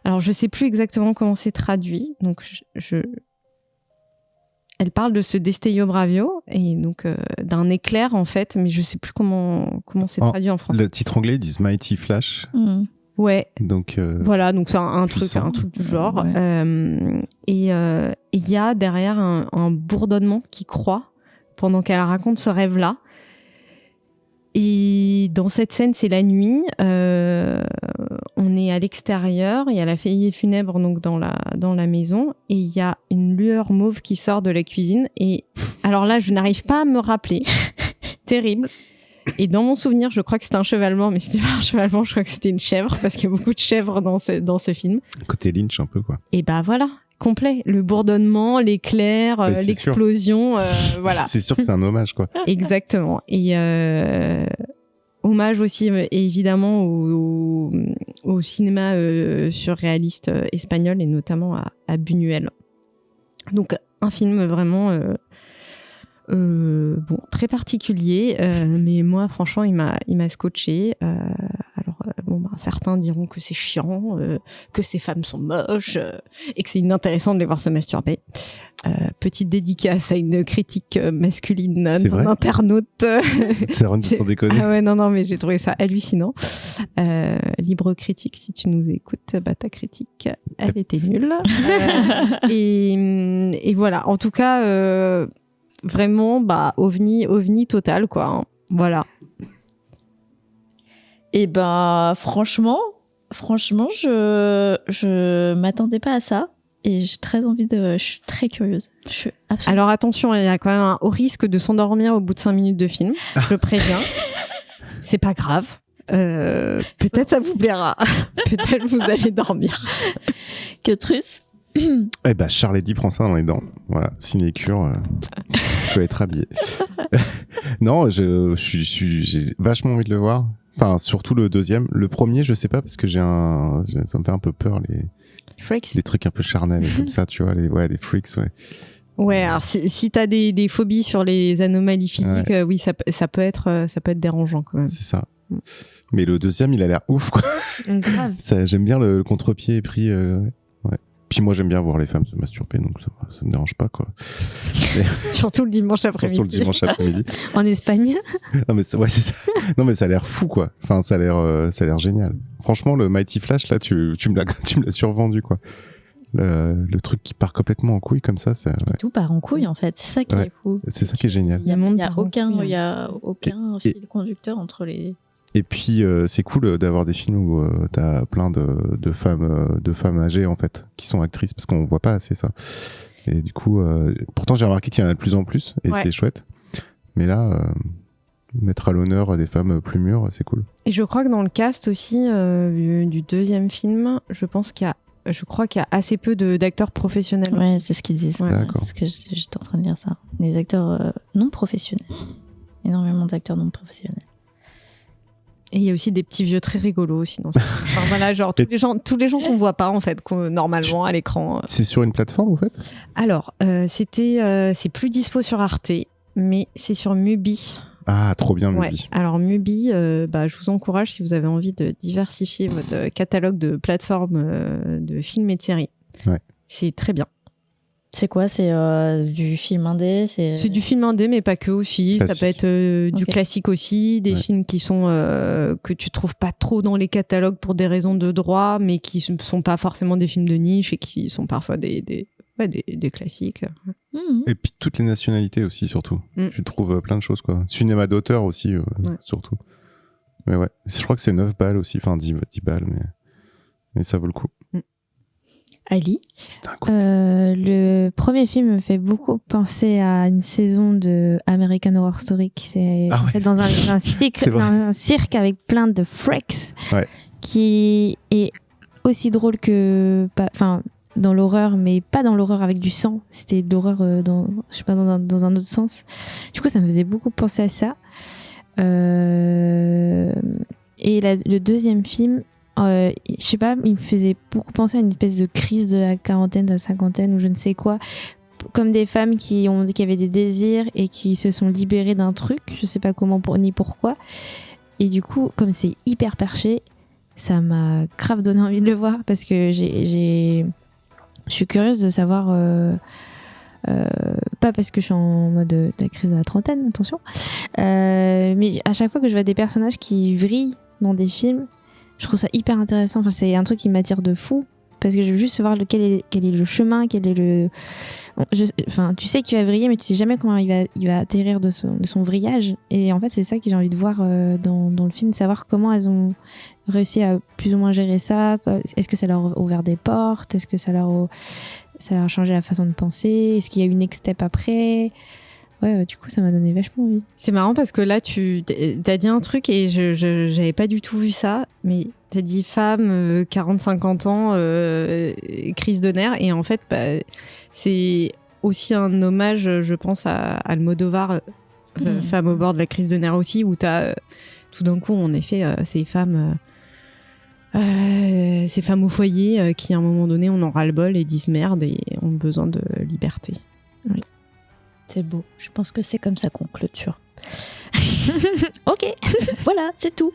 [SPEAKER 3] Alors, je sais plus exactement comment c'est traduit. Donc, elle parle de ce Destello Bravio, et donc d'un éclair, en fait, mais je sais plus comment c'est traduit en français.
[SPEAKER 4] Le titre anglais, ils disent Mighty Flash.
[SPEAKER 3] Ouais.
[SPEAKER 4] Donc,
[SPEAKER 3] voilà, donc c'est un truc du genre. Ouais. Et il y a derrière un bourdonnement qui croît pendant qu'elle raconte ce rêve-là. Et dans cette scène, c'est la nuit. On est à l'extérieur. Il y a la veillée funèbre donc dans la maison. Et il y a une lueur mauve qui sort de la cuisine. Et alors là, je n'arrive pas à me rappeler. Terrible. Et dans mon souvenir, je crois que c'était un cheval blanc, mais c'était pas un cheval blanc, je crois que c'était une chèvre, parce qu'il y a beaucoup de chèvres dans ce film.
[SPEAKER 4] Côté Lynch, un peu, quoi.
[SPEAKER 3] Et bah voilà, complet. Le bourronnement, l'éclair, l'explosion, voilà.
[SPEAKER 4] C'est sûr que c'est un hommage, quoi.
[SPEAKER 3] Exactement. Et hommage aussi, évidemment, au cinéma surréaliste espagnol, et notamment à Buñuel. Donc, un film vraiment... très particulier, mais moi franchement il m'a scotché. Certains diront que c'est chiant, que ces femmes sont moches, et que c'est inintéressant de les voir se masturber. Petite dédicace à une critique masculine d'un internaute.
[SPEAKER 4] C'est Ron sans déconner.
[SPEAKER 3] Ah ouais, non, mais j'ai trouvé ça hallucinant. Libre critique, si tu nous écoutes, ta critique, elle était nulle. Et voilà, en tout cas... vraiment, ovni total, quoi. Hein. Voilà.
[SPEAKER 2] Et franchement, je m'attendais pas à ça. Et j'ai très envie je suis très curieuse.
[SPEAKER 3] Alors attention, il y a quand même au risque de s'endormir au bout de 5 minutes de film. Je préviens. C'est pas grave. Peut-être ça vous plaira. Peut-être vous allez dormir.
[SPEAKER 2] Que truce.
[SPEAKER 4] Eh ben, Charles-Eddy prend ça dans les dents. Voilà, sinécure, peut être habillé. Non, j'ai vachement envie de le voir. Enfin, surtout le deuxième. Le premier, je sais pas, parce que ça me fait un peu peur, les trucs un peu charnels comme ça, tu vois, les freaks, ouais.
[SPEAKER 3] Ouais, alors si t'as des phobies sur les anomalies physiques,
[SPEAKER 4] ouais.
[SPEAKER 3] Oui, ça peut être dérangeant quand même.
[SPEAKER 4] C'est ça. Mais le deuxième, il a l'air ouf, quoi.
[SPEAKER 5] Grave.
[SPEAKER 4] J'aime bien le contre-pied pris. Ouais. Puis moi, j'aime bien voir les femmes se masturber, donc ça me dérange pas, quoi.
[SPEAKER 3] Surtout le dimanche après-midi.
[SPEAKER 4] Surtout le dimanche après-midi.
[SPEAKER 5] En Espagne.
[SPEAKER 4] Non, mais c'est ça. Non, mais ça a l'air fou, quoi. Enfin, ça a l'air génial. Franchement, le Mighty Flash, là, tu me l'as survendu, quoi. Le truc qui part complètement en couille comme ça, c'est... Ouais.
[SPEAKER 2] Tout part en couille, en fait. C'est ça qui est fou.
[SPEAKER 4] C'est ça qui est génial.
[SPEAKER 2] Il n'y a aucun fil conducteur entre les...
[SPEAKER 4] Et puis c'est cool d'avoir des films où t'as plein de femmes âgées en fait qui sont actrices parce qu'on voit pas assez ça. Et du coup, pourtant j'ai remarqué qu'il y en a de plus en plus et c'est chouette. Mais là, mettre à l'honneur des femmes plus mûres, c'est cool.
[SPEAKER 3] Et je crois que dans le cast aussi du deuxième film, je crois qu'il y a assez peu d'acteurs professionnels.
[SPEAKER 2] Ouais, c'est ce qu'ils disent.
[SPEAKER 3] Ouais.
[SPEAKER 4] D'accord.
[SPEAKER 2] C'est ce que j'étais en train de lire ça. Des acteurs non professionnels. Énormément d'acteurs non professionnels.
[SPEAKER 3] Et il y a aussi des petits vieux très rigolos aussi dans ce film. Enfin voilà, genre tous les gens qu'on voit pas en fait normalement à l'écran.
[SPEAKER 4] C'est sur une plateforme en fait ?
[SPEAKER 3] Alors c'est plus dispo sur Arte, mais c'est sur Mubi.
[SPEAKER 4] Ah, trop bien Mubi.
[SPEAKER 3] Ouais. Alors Mubi, je vous encourage si vous avez envie de diversifier votre catalogue de plateformes de films et de séries.
[SPEAKER 4] Ouais.
[SPEAKER 3] C'est très bien.
[SPEAKER 2] C'est quoi ? C'est du film indé ?
[SPEAKER 3] C'est du film indé, mais pas que aussi.
[SPEAKER 4] Classique.
[SPEAKER 3] Ça peut être du classique aussi, des films qui sont que tu trouves pas trop dans les catalogues pour des raisons de droit, mais qui sont pas forcément des films de niche et qui sont parfois des classiques.
[SPEAKER 4] Et puis toutes les nationalités aussi surtout. Tu trouves plein de choses quoi. Cinéma d'auteur aussi surtout. Mais ouais, je crois que c'est 9 balles aussi, enfin 10 balles, mais ça vaut le coup.
[SPEAKER 2] Ali.
[SPEAKER 5] Le premier film me fait beaucoup penser à une saison de American Horror Story qui s'est faite dans un cirque avec plein de freaks qui est aussi drôle que dans l'horreur, mais pas dans l'horreur avec du sang. C'était de l'horreur dans un autre sens. Du coup, ça me faisait beaucoup penser à ça. Et le deuxième film, je sais pas, il me faisait beaucoup penser à une espèce de crise de la quarantaine, de la cinquantaine ou je ne sais quoi, comme des femmes qui avaient des désirs et qui se sont libérées d'un truc, je sais pas comment ni pourquoi. Et du coup, comme c'est hyper perché, ça m'a grave donné envie de le voir parce que je suis curieuse de savoir, pas parce que je suis en mode de la crise de la trentaine, attention, mais à chaque fois que je vois des personnages qui vrillent dans des films, je trouve ça hyper intéressant. Enfin, c'est un truc qui m'attire de fou parce que je veux juste savoir quel est le chemin, tu sais qu'il va vriller, mais tu sais jamais comment il va atterrir de son vrillage. Et en fait, c'est ça que j'ai envie de voir dans le film, de savoir comment elles ont réussi à plus ou moins gérer ça. Est-ce que ça leur a ouvert des portes ? Est-ce que ça leur a changé la façon de penser ? Est-ce qu'il y a eu une next step après ? Ouais, du coup, ça m'a donné vachement envie.
[SPEAKER 3] C'est marrant parce que là, tu as dit un truc et je j'avais pas du tout vu ça, mais t'as dit femme, 40-50 ans, crise de nerfs, et en fait, c'est aussi un hommage, je pense, à Almodovar, femme au bord de la crise de nerfs aussi, où t'as tout d'un coup, en effet, ces femmes au foyer qui, à un moment donné, on en ras-le-bol et disent merde et ont besoin de liberté.
[SPEAKER 2] Oui. C'est beau. Je pense que c'est comme ça qu'on clôture. Ok, voilà, c'est tout.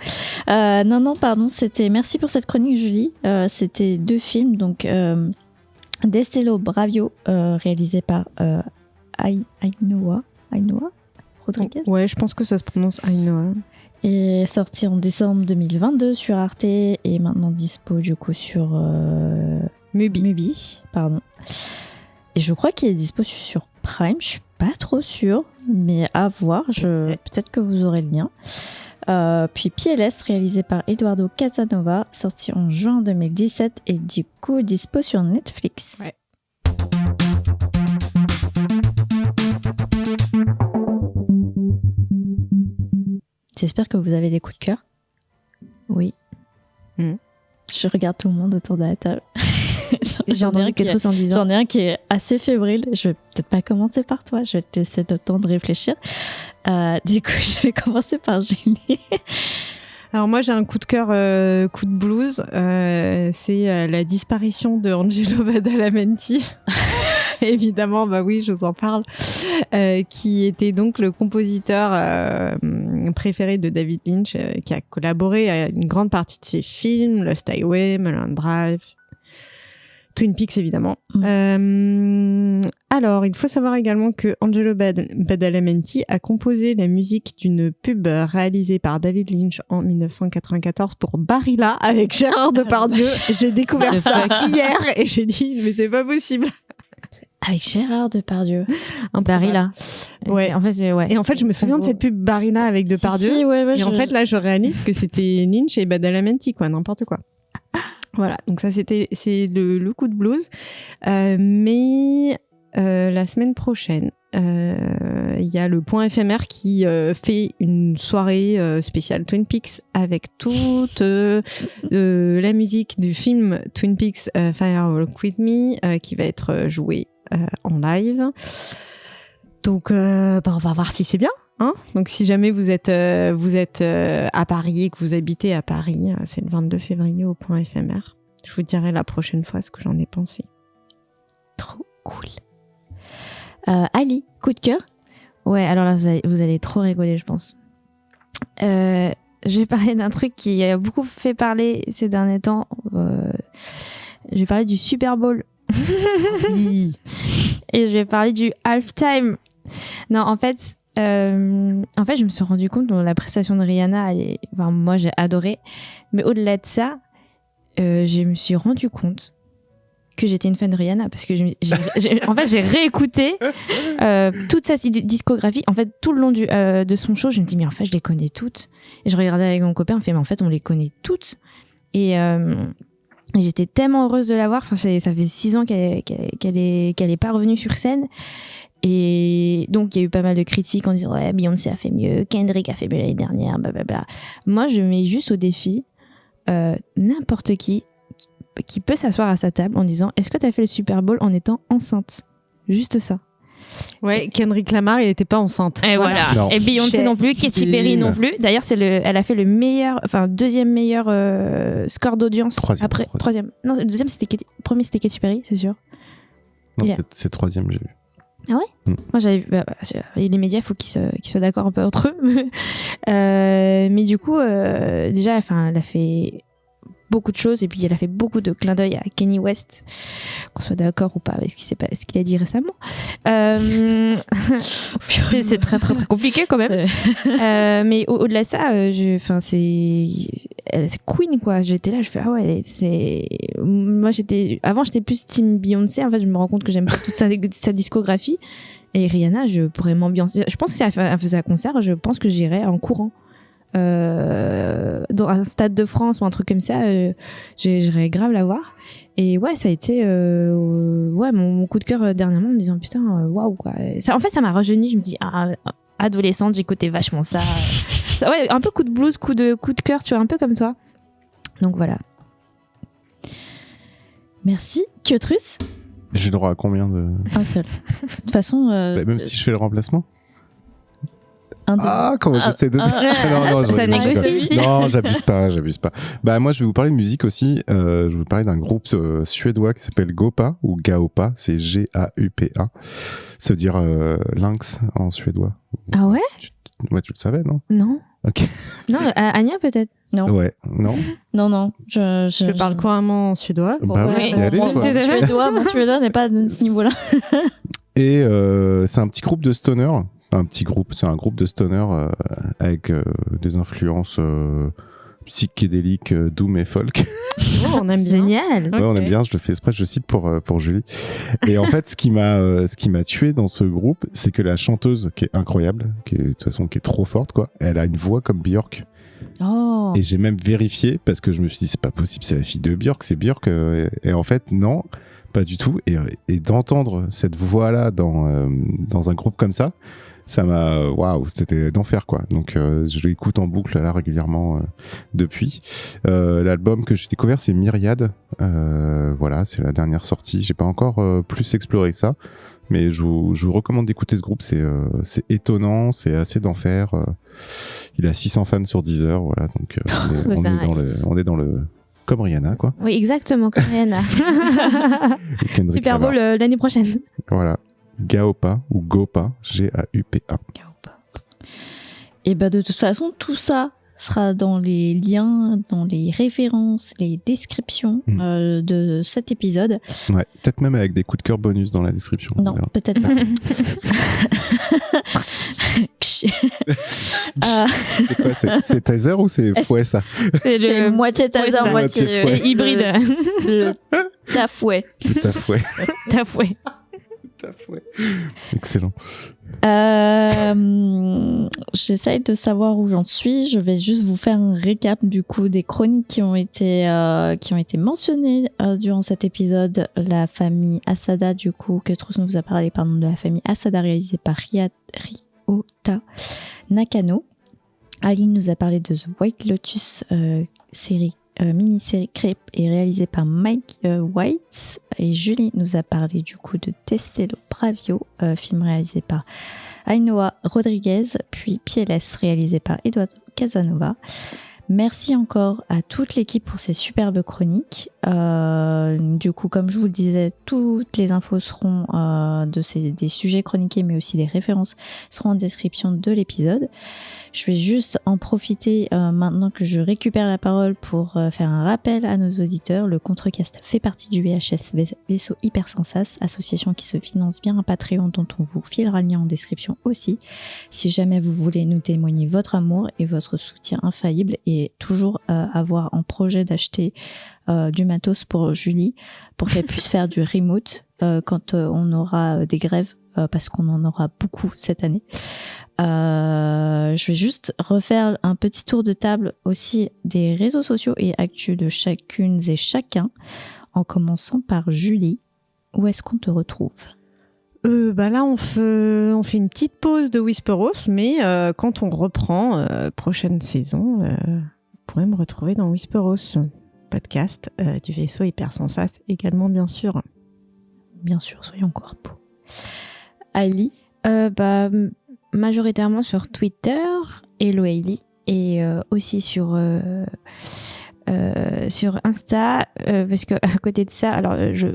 [SPEAKER 2] Non, pardon, merci pour cette chronique, Julie. C'était 2 films, donc Destello Bravio, réalisé par Ainhoa Rodriguez.
[SPEAKER 3] Ouais, je pense que ça se prononce Ainhoa.
[SPEAKER 2] Et sorti en décembre 2022 sur Arte et maintenant dispo du coup sur Mubi, pardon. Et je crois qu'il est dispo sur Prime, je suis pas trop sûre, mais à voir, peut-être que vous aurez le lien. Puis PLS, réalisé par Eduardo Casanova, sorti en juin 2017 et du coup dispo sur Netflix.
[SPEAKER 3] Ouais.
[SPEAKER 2] J'espère que vous avez des coups de cœur.
[SPEAKER 5] Oui.
[SPEAKER 2] Je regarde tout le monde autour de la table.
[SPEAKER 5] J'en
[SPEAKER 2] ai un qui est assez fébrile. Je vais peut-être pas commencer par toi. Je vais te laisser le temps de réfléchir. Du coup, je vais commencer par Julie.
[SPEAKER 3] Alors moi, j'ai un coup de cœur, coup de blues. C'est la disparition de Angelo Badalamenti. Évidemment, bah oui, je vous en parle. Qui était donc le compositeur préféré de David Lynch, qui a collaboré à une grande partie de ses films, Lost Highway, Mulholland Drive, Twin Peaks évidemment. Alors, il faut savoir également que Angelo Badalamenti a composé la musique d'une pub réalisée par David Lynch en 1994 pour Barilla avec Gérard Depardieu. J'ai découvert ça hier et j'ai dit mais c'est pas possible.
[SPEAKER 2] Avec Gérard Depardieu.
[SPEAKER 5] Barilla.
[SPEAKER 3] Ouais.
[SPEAKER 5] En fait, ouais.
[SPEAKER 3] Et en fait, je me souviens de cette pub Barilla avec Depardieu.
[SPEAKER 2] Si, ouais,
[SPEAKER 3] et en fait, là, je réalise que c'était Lynch et Badalamenti, quoi, n'importe quoi. Voilà, donc ça c'est le coup de blues. Mais la semaine prochaine, il y a le Point éphémère qui fait une soirée spéciale Twin Peaks avec toute la musique du film Twin Peaks Firewalk With Me qui va être jouée en live. Donc on va voir si c'est bien. Hein, donc si jamais vous êtes à Paris et que vous habitez à Paris, c'est le 22 février au Point éphémère. Je vous dirai la prochaine fois ce que j'en ai pensé.
[SPEAKER 2] Trop cool. Ali, coup de cœur?
[SPEAKER 5] Ouais, alors là, vous allez trop rigoler, je pense. Je vais parler d'un truc qui a beaucoup fait parler ces derniers temps. Je vais parler du Super Bowl. Et je vais parler du halftime. Non, en fait, je me suis rendu compte que la prestation de Rihanna, moi, j'ai adoré. Mais au-delà de ça, je me suis rendu compte que j'étais une fan de Rihanna parce que j'ai réécouté toute sa discographie. En fait, tout le long de son show, je me dis mais en fait, je les connais toutes. Et je regardais avec mon copain, on fait mais en fait, on les connaît toutes. Et j'étais tellement heureuse de la voir. Enfin, ça fait 6 ans qu'elle est pas revenue sur scène. Et donc, il y a eu pas mal de critiques en disant ouais, Beyoncé a fait mieux, Kendrick a fait mieux l'année dernière, blablabla. Moi, je mets juste au défi n'importe qui peut s'asseoir à sa table en disant est-ce que tu as fait le Super Bowl en étant enceinte? Juste ça.
[SPEAKER 3] Ouais, Kendrick Lamar, il n'était pas enceinte.
[SPEAKER 5] Et voilà.
[SPEAKER 4] Non.
[SPEAKER 5] Et Beyoncé non plus, Katy Perry non plus. D'ailleurs, elle a fait le deuxième meilleur score d'audience. Troisième. Non, le deuxième c'était premier c'était Katy Perry, c'est sûr.
[SPEAKER 4] Non, c'est troisième, j'ai vu.
[SPEAKER 5] Ah ouais. Moi j'avais vu, les médias il faut qu'ils soient d'accord un peu entre eux. Mais du coup déjà elle a fait beaucoup de choses et puis elle a fait beaucoup de clins d'œil à Kanye West, qu'on soit d'accord ou pas avec ce qu'il a dit récemment. C'est très très très compliqué quand même. Mais au-delà de ça, c'est Queen quoi. J'étais là, je fais ah ouais, moi avant j'étais plus team Beyoncé. En fait, je me rends compte que j'aime pas toute sa discographie. Et Rihanna, je pourrais m'ambiancer. Je pense que si elle faisait un concert, je pense que j'irais en courant. Dans un stade de France ou un truc comme ça, j'irais grave la voir. Et ouais, ça a été mon coup de cœur dernièrement, en me disant putain, waouh quoi. En fait, ça m'a rajeuni. Je me dis adolescente, j'écoutais vachement ça. Ouais, un peu coup de blues, coup de cœur, tu vois, un peu comme toi. Donc voilà.
[SPEAKER 2] Merci. Kiotrus?
[SPEAKER 4] J'ai le droit à combien de...
[SPEAKER 2] Un seul. De toute façon...
[SPEAKER 4] même si je fais le remplacement.
[SPEAKER 2] Ah,
[SPEAKER 4] comment j'essaie de dire. Non,
[SPEAKER 5] ça négocie.
[SPEAKER 4] Non, j'abuse pas. Bah, moi, je vais vous parler de musique aussi. Je vais vous parler d'un groupe suédois qui s'appelle Gopa, ou Gaopa, c'est G-A-U-P-A. Ça veut dire lynx en suédois.
[SPEAKER 5] Ah ouais?
[SPEAKER 4] Ouais, tu le savais, non?
[SPEAKER 5] Non.
[SPEAKER 4] Ok.
[SPEAKER 5] Non, Anya peut-être?
[SPEAKER 2] Non.
[SPEAKER 4] Ouais, non.
[SPEAKER 2] Non.
[SPEAKER 3] Je parle couramment en suédois.
[SPEAKER 4] Bah oui, y aller, quoi.
[SPEAKER 2] Mon suédois n'est pas de ce niveau-là.
[SPEAKER 4] Et c'est un petit groupe de stoner. C'est un groupe de stoner avec des influences psychédéliques, doom et folk.
[SPEAKER 3] Oh, on aime bien.
[SPEAKER 5] Génial.
[SPEAKER 4] Ouais, on aime bien, je le fais exprès, je cite pour Julie. Et en fait, ce qui m'a tué dans ce groupe, c'est que la chanteuse, qui est incroyable, qui est, de toute façon qui est trop forte, quoi, elle a une voix comme Björk.
[SPEAKER 2] Oh.
[SPEAKER 4] Et j'ai même vérifié parce que je me suis dit c'est pas possible, c'est la fille de Björk, c'est Björk. Et en fait non, pas du tout. Et d'entendre cette voix-là dans un groupe comme ça, ça m'a c'était d'enfer quoi. Donc je l'écoute en boucle là régulièrement depuis. L'album que j'ai découvert c'est Myriade. Voilà, c'est la dernière sortie. J'ai pas encore plus exploré ça. Mais je vous recommande d'écouter ce groupe, c'est étonnant, c'est assez d'enfer. Il a 600 fans sur Deezer, voilà, donc on est dans le comme Rihanna, quoi.
[SPEAKER 5] Oui, exactement, comme Rihanna. Super Bowl l'année prochaine.
[SPEAKER 4] Voilà, Gaopa ou Gopa, G-A-U-P-A.
[SPEAKER 2] Gaopa. Et de toute façon, tout ça sera dans les liens, dans les références, les descriptions de cet épisode.
[SPEAKER 4] Ouais, peut-être même avec des coups de cœur bonus dans la description.
[SPEAKER 2] Non, peut-être pas.
[SPEAKER 4] C'est quoi, c'est taser ou c'est fouet ça?
[SPEAKER 2] C'est moitié taser, moitié
[SPEAKER 4] fouet.
[SPEAKER 5] Hybride.
[SPEAKER 2] Le tafouet.
[SPEAKER 4] Le tafouet.
[SPEAKER 5] Tafouet.
[SPEAKER 4] Tafouet. Excellent.
[SPEAKER 2] J'essaye de savoir où j'en suis. Je vais juste vous faire un récap du coup des chroniques qui ont été mentionnées durant cet épisode. La famille Asada, du coup, que Truss nous a parlé, de la famille Asada réalisée par Ryota Nakano. Aline nous a parlé de The White Lotus, mini-série créée et réalisée par Mike White. Et Julie nous a parlé du coup de Testello Bravio, film réalisé par Ainhoa Rodriguez, puis Pieles, réalisé par Eduardo Casanova. Merci encore à toute l'équipe pour ces superbes chroniques. Du coup, comme je vous le disais, toutes les infos seront des sujets chroniqués, mais aussi des références seront en description de l'épisode. Je vais juste en profiter maintenant que je récupère la parole pour faire un rappel à nos auditeurs. Le Contrecast fait partie du VHS Vaisseau Hypersensas, association qui se finance via un Patreon dont on vous filera le lien en description aussi. Si jamais vous voulez nous témoigner votre amour et votre soutien infaillible et toujours avoir en projet d'acheter du matos pour Julie pour qu'elle puisse faire du remote quand on aura des grèves parce qu'on en aura beaucoup cette année. Je vais juste refaire un petit tour de table aussi des réseaux sociaux et actus de chacune et chacun, en commençant par Julie. Où est-ce qu'on te retrouve ?
[SPEAKER 3] Là, on fait une petite pause de Whisperos, mais quand on reprend, prochaine saison, vous pourrez me retrouver dans Whisperos, podcast du vaisseau Hypersensas également, bien sûr.
[SPEAKER 2] Bien sûr, soyons corpo. Ali ?
[SPEAKER 5] Majoritairement sur Twitter, Hello Hailey, et aussi sur Insta, parce que à côté de ça, alors je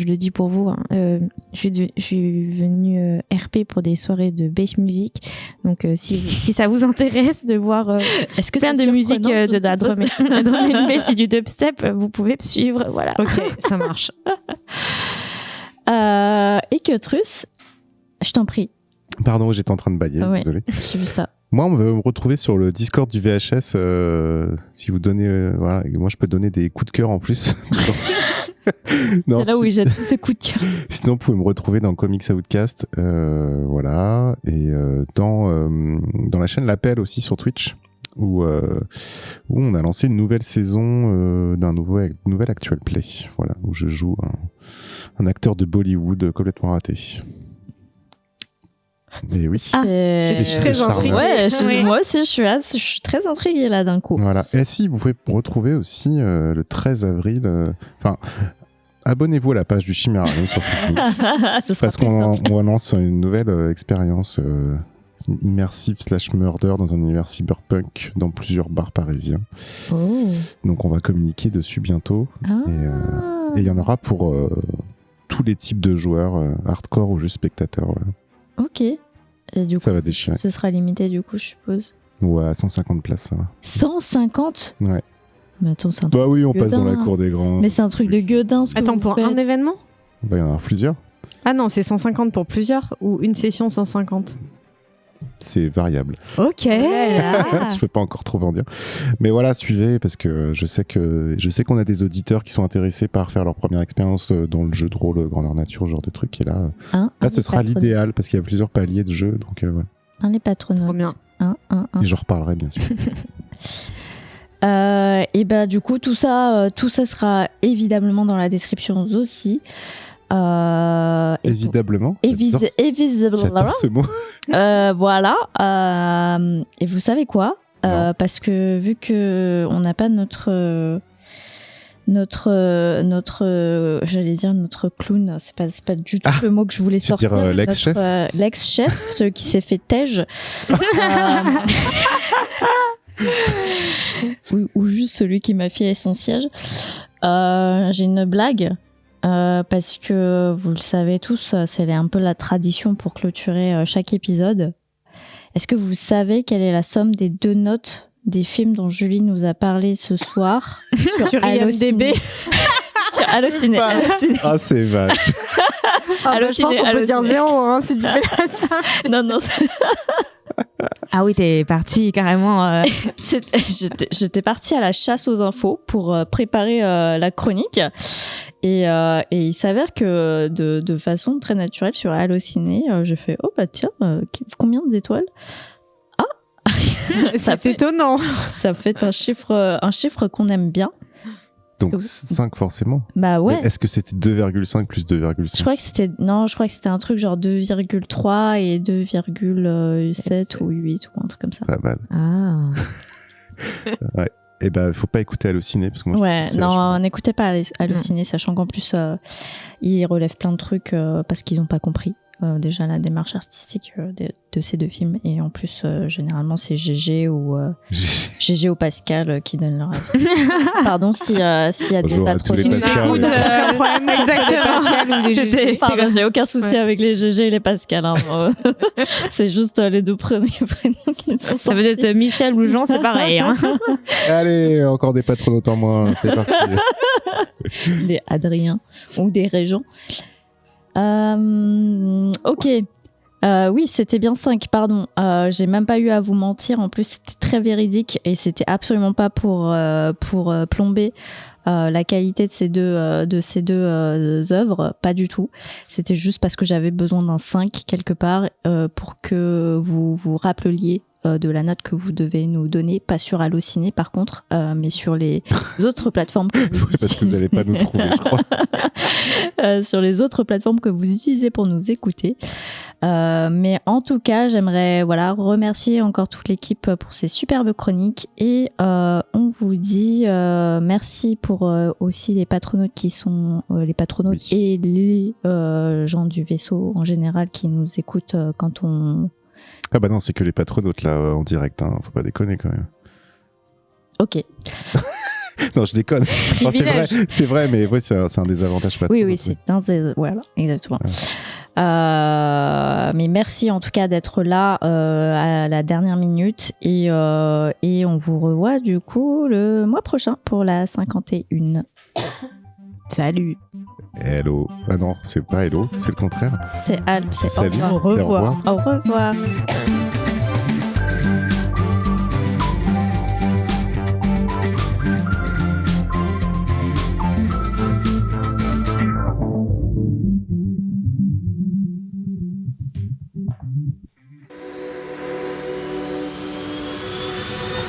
[SPEAKER 5] le dis pour vous, je suis venue RP pour des soirées de bass music, donc si ça vous intéresse de voir
[SPEAKER 2] est-ce que
[SPEAKER 5] plein de musique de la drum and bass et du dubstep, vous pouvez me suivre, voilà.
[SPEAKER 3] Ok, ça marche.
[SPEAKER 2] Et que Truss, je t'en prie.
[SPEAKER 4] Pardon, j'étais en train de bailler, désolé.
[SPEAKER 2] J'ai vu ça.
[SPEAKER 4] Moi, on veut me retrouver sur le Discord du VHS. Si vous donnez, voilà, moi je peux donner des coups de cœur en plus.
[SPEAKER 2] Non, c'est là où il jette tous ses coups de cœur.
[SPEAKER 4] Sinon, vous pouvez me retrouver dans Comics Outcast, voilà, et dans la chaîne L'Appel aussi sur Twitch, où on a lancé une nouvelle saison d'un nouvel actual play, voilà, où je joue un acteur de Bollywood complètement raté. Et oui.
[SPEAKER 3] Je suis très intriguée.
[SPEAKER 2] Ouais, moi aussi, je suis très intriguée là d'un coup.
[SPEAKER 4] Voilà. Et si, vous pouvez retrouver aussi le 13 avril. Abonnez-vous à la page du Chimérarium sur Facebook. Parce qu'on lance une nouvelle expérience immersive / murder dans un univers cyberpunk dans plusieurs bars parisiens.
[SPEAKER 2] Oh.
[SPEAKER 4] Donc on va communiquer dessus bientôt. Et il y en aura pour tous les types de joueurs, hardcore ou juste spectateurs. Voilà.
[SPEAKER 2] Ok. Et du coup,
[SPEAKER 4] ça va déchirer.
[SPEAKER 2] Ce sera limité du coup, je suppose.
[SPEAKER 4] Ouais, à 150 places, ça va.
[SPEAKER 2] 150 ?
[SPEAKER 4] Ouais.
[SPEAKER 2] Mais attends, c'est un
[SPEAKER 4] truc oui, on
[SPEAKER 2] gueudin.
[SPEAKER 4] passe dans la cour des grands.
[SPEAKER 2] Mais c'est un truc de gueudin.
[SPEAKER 3] Attends, pour un événement ?
[SPEAKER 4] Il y en aura plusieurs.
[SPEAKER 3] Ah non, c'est 150 pour plusieurs ou une session 150 ?
[SPEAKER 4] C'est variable.
[SPEAKER 3] Ok.
[SPEAKER 4] Je peux pas encore trop en dire. Mais voilà, suivez parce que je sais qu'on a des auditeurs qui sont intéressés par faire leur première expérience dans le jeu de rôle grandeur nature, ce genre de truc. Et là, ce sera l'idéal parce qu'il y a plusieurs paliers de jeu. Donc voilà.
[SPEAKER 2] Les patrons.
[SPEAKER 3] Trop bien.
[SPEAKER 4] Et j'en reparlerai bien sûr.
[SPEAKER 2] Et du coup, tout ça sera évidemment dans la description aussi.
[SPEAKER 4] Évidemment.
[SPEAKER 2] Évidemment.
[SPEAKER 4] Ce mot.
[SPEAKER 2] Voilà. Et vous savez quoi ? Parce que vu que on n'a pas notre j'allais dire notre clown, c'est pas du tout le mot que je voulais sortir.
[SPEAKER 4] Dire l'ex-chef.
[SPEAKER 2] L'ex-chef, celui qui s'est fait tège. ou juste celui qui m'a filé son siège. J'ai une blague. Parce que vous le savez tous, c'est un peu la tradition pour clôturer chaque épisode. Est-ce que vous savez quelle est la somme des 2 notes des films dont Julie nous a parlé ce soir
[SPEAKER 3] Sur IMDb.
[SPEAKER 2] Sur Allociné.
[SPEAKER 4] Ah, c'est vache.
[SPEAKER 3] Je pense qu'on peut dire 0 si tu fais la somme.
[SPEAKER 2] Non.
[SPEAKER 5] Ah oui, t'es partie carrément.
[SPEAKER 2] J'étais partie à la chasse aux infos pour préparer la chronique. Et il s'avère que de façon très naturelle sur Allociné, je fais oh bah tiens, combien d'étoiles? Ah,
[SPEAKER 3] C'est étonnant.
[SPEAKER 2] ça fait un chiffre qu'on aime bien.
[SPEAKER 4] Donc 5 forcément.
[SPEAKER 2] Bah ouais.
[SPEAKER 4] Mais est-ce que c'était 2,5 plus 2,5?
[SPEAKER 2] Je crois que c'était un truc genre 2,3 et 2,7 ou 8 ou un truc comme ça.
[SPEAKER 4] Pas mal.
[SPEAKER 5] Ah.
[SPEAKER 4] Ouais. Et ben, faut pas écouter Allociné parce que moi.
[SPEAKER 2] Ouais,
[SPEAKER 4] je trouve que c'est
[SPEAKER 2] non,
[SPEAKER 4] vachement-
[SPEAKER 2] n'écoutez pas Allociné, sachant qu'en plus ils relèvent plein de trucs parce qu'ils n'ont pas compris déjà la démarche artistique de ces 2 films, et en plus généralement c'est GG ou Pascal qui donnent leur avis. Pardon s'il y a des
[SPEAKER 4] Bonjour à tous les
[SPEAKER 2] patrons.
[SPEAKER 4] Pascal.
[SPEAKER 5] Exactement.
[SPEAKER 2] Pardon, j'ai aucun souci avec les GG et les Pascal. Hein. C'est juste les 2 prénoms qui me sont
[SPEAKER 5] Ça peut être Michel ou Jean, c'est pareil. Hein.
[SPEAKER 4] Allez, encore des patronautes en moins. C'est parti.
[SPEAKER 2] des Adrien ou des Régents. Ok. Oui, c'était bien 5, pardon. J'ai même pas eu à vous mentir. En plus, c'était très véridique et c'était absolument pas pour plomber la qualité de ces deux œuvres, pas du tout. C'était juste parce que j'avais besoin d'un 5 quelque part pour que vous vous rappeliez de la note que vous devez nous donner, pas sur Allociné par contre, mais sur les autres plateformes que vous
[SPEAKER 4] Parce que vous n'allez pas nous trouver, je crois.
[SPEAKER 2] sur les autres plateformes que vous utilisez pour nous écouter. Mais en tout cas, j'aimerais remercier encore toute l'équipe pour ces superbes chroniques, et on vous dit merci pour aussi les patronautes qui sont les patronautes et les gens du vaisseau en général qui nous écoutent quand on...
[SPEAKER 4] Ah bah non, c'est que les patronautes là en direct, hein. Faut pas déconner quand même.
[SPEAKER 2] Ok.
[SPEAKER 4] Non, je déconne. Enfin, c'est vrai, mais ouais, c'est un désavantage patronaute.
[SPEAKER 2] Oui, c'est un voilà, exactement. Mais merci en tout cas d'être là à la dernière minute, et on vous revoit du coup le mois prochain pour la 51.
[SPEAKER 3] Salut.
[SPEAKER 4] Hello. Ah non, c'est pas hello, c'est le contraire.
[SPEAKER 2] C'est
[SPEAKER 4] Salut.
[SPEAKER 2] au revoir.
[SPEAKER 4] C'est au revoir.
[SPEAKER 2] Au revoir.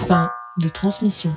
[SPEAKER 1] Fin de transmission.